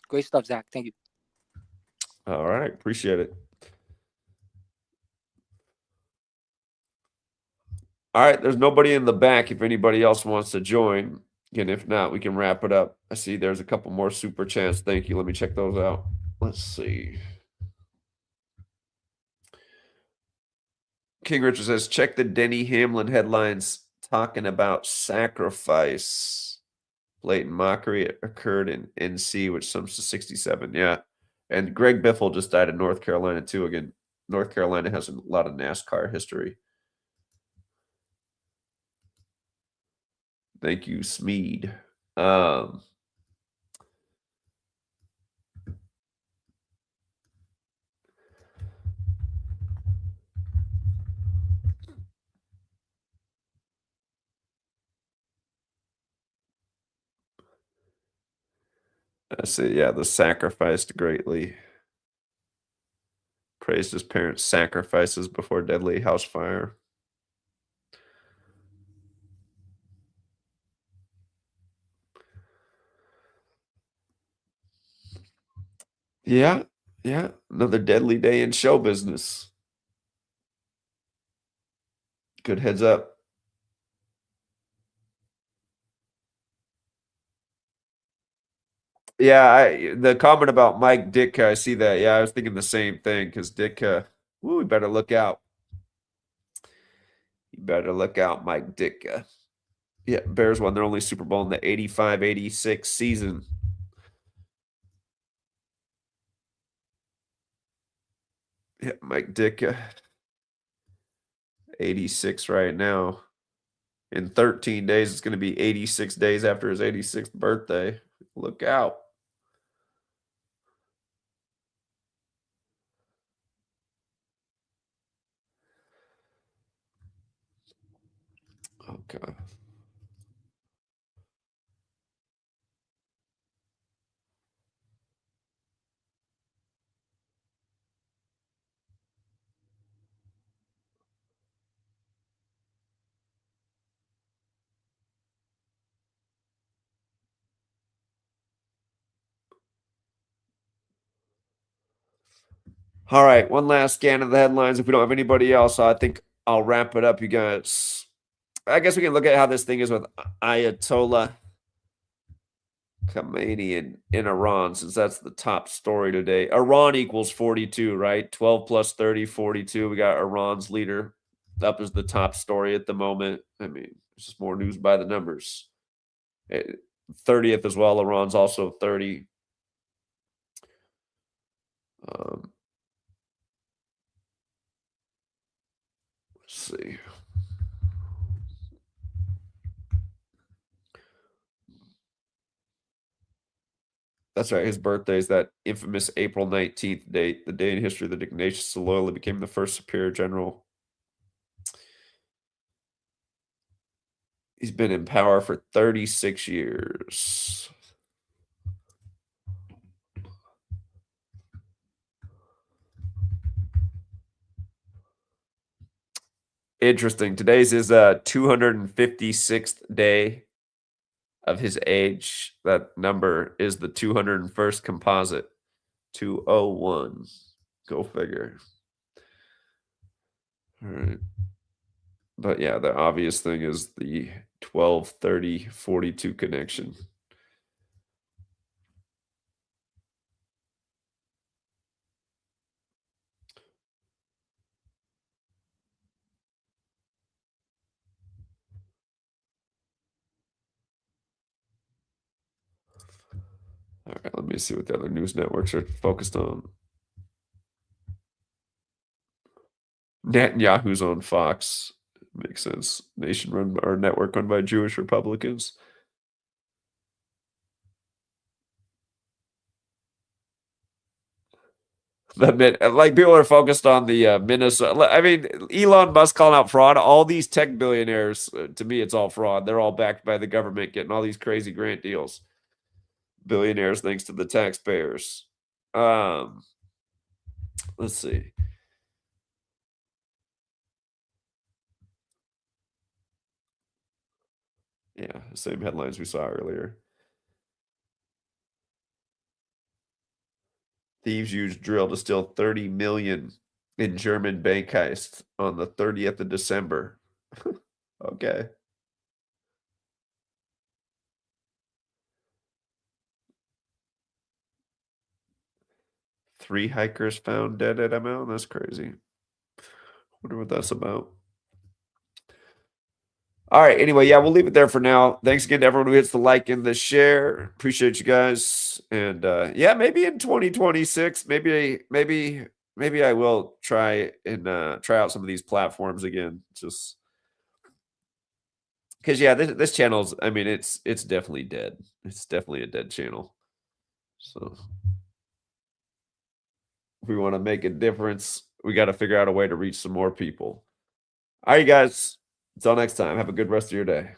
Great stuff, Zach. Thank you. All right, appreciate it. All right, there's nobody in the back if anybody else wants to join. Again, if not, we can wrap it up. I see there's a couple more super chats. Thank you. Let me check those out. Let's see. King Richard says, check the Denny Hamlin headlines talking about sacrifice. Blatant mockery occurred in NC, which sums to 67. Yeah. And Greg Biffle just died in North Carolina, too. Again, North Carolina has a lot of NASCAR history. Thank you, Smeed. I say, yeah, the sacrificed greatly. Praised his parents' sacrifices before deadly house fire. Yeah. Another deadly day in show business. Good heads up. Yeah, the comment about Mike Ditka, I see that. Yeah, I was thinking the same thing because Ditka, we better look out. You better look out, Mike Ditka. Yeah, Bears won their only Super Bowl in the 85-86 season. Yeah, Mike Ditka. 86 right now. In 13 days, it's going to be 86 days after his 86th birthday. Look out. Okay. All right, one last scan of the headlines. If we don't have anybody else, I think I'll wrap it up, you guys. I guess we can look at how this thing is with Ayatollah Khamenei in Iran, since that's the top story today. Iran equals 42, right? 12 plus 30, 42. We got Iran's leader up as the top story at the moment. I mean, it's just more news by the numbers. 30th as well. Iran's also 30. Let's see. That's right. His birthday is that infamous April 19th date, the day in history that Ignatius Loyola became the first superior general. He's been in power for 36 years. Interesting. Today's his 256th day of his age. That number is the 201st composite. 201. Go figure. All right. But yeah, the obvious thing is the 12-30-42 connection. All right, let me see what the other news networks are focused on. Netanyahu's on Fox. Makes sense. Nation run or network run by Jewish Republicans. Like people are focused on the Minnesota. I mean, Elon Musk calling out fraud. All these tech billionaires, to me, it's all fraud. They're all backed by the government, getting all these crazy grant deals. Billionaires, thanks to the taxpayers. Let's see. Yeah, same headlines we saw earlier. Thieves used drill to steal $30 million in German bank heist on the 30th of December. Okay. Three hikers found dead at ML. That's crazy. Wonder what that's about. All right. Anyway, yeah, we'll leave it there for now. Thanks again to everyone who hits the like and the share. Appreciate you guys. And yeah, maybe in 2026, maybe I will try out some of these platforms again. Just because yeah, this channel's, I mean, it's definitely dead. It's definitely a dead channel. So if we want to make a difference, we got to figure out a way to reach some more people. All right, you guys. Until next time, have a good rest of your day.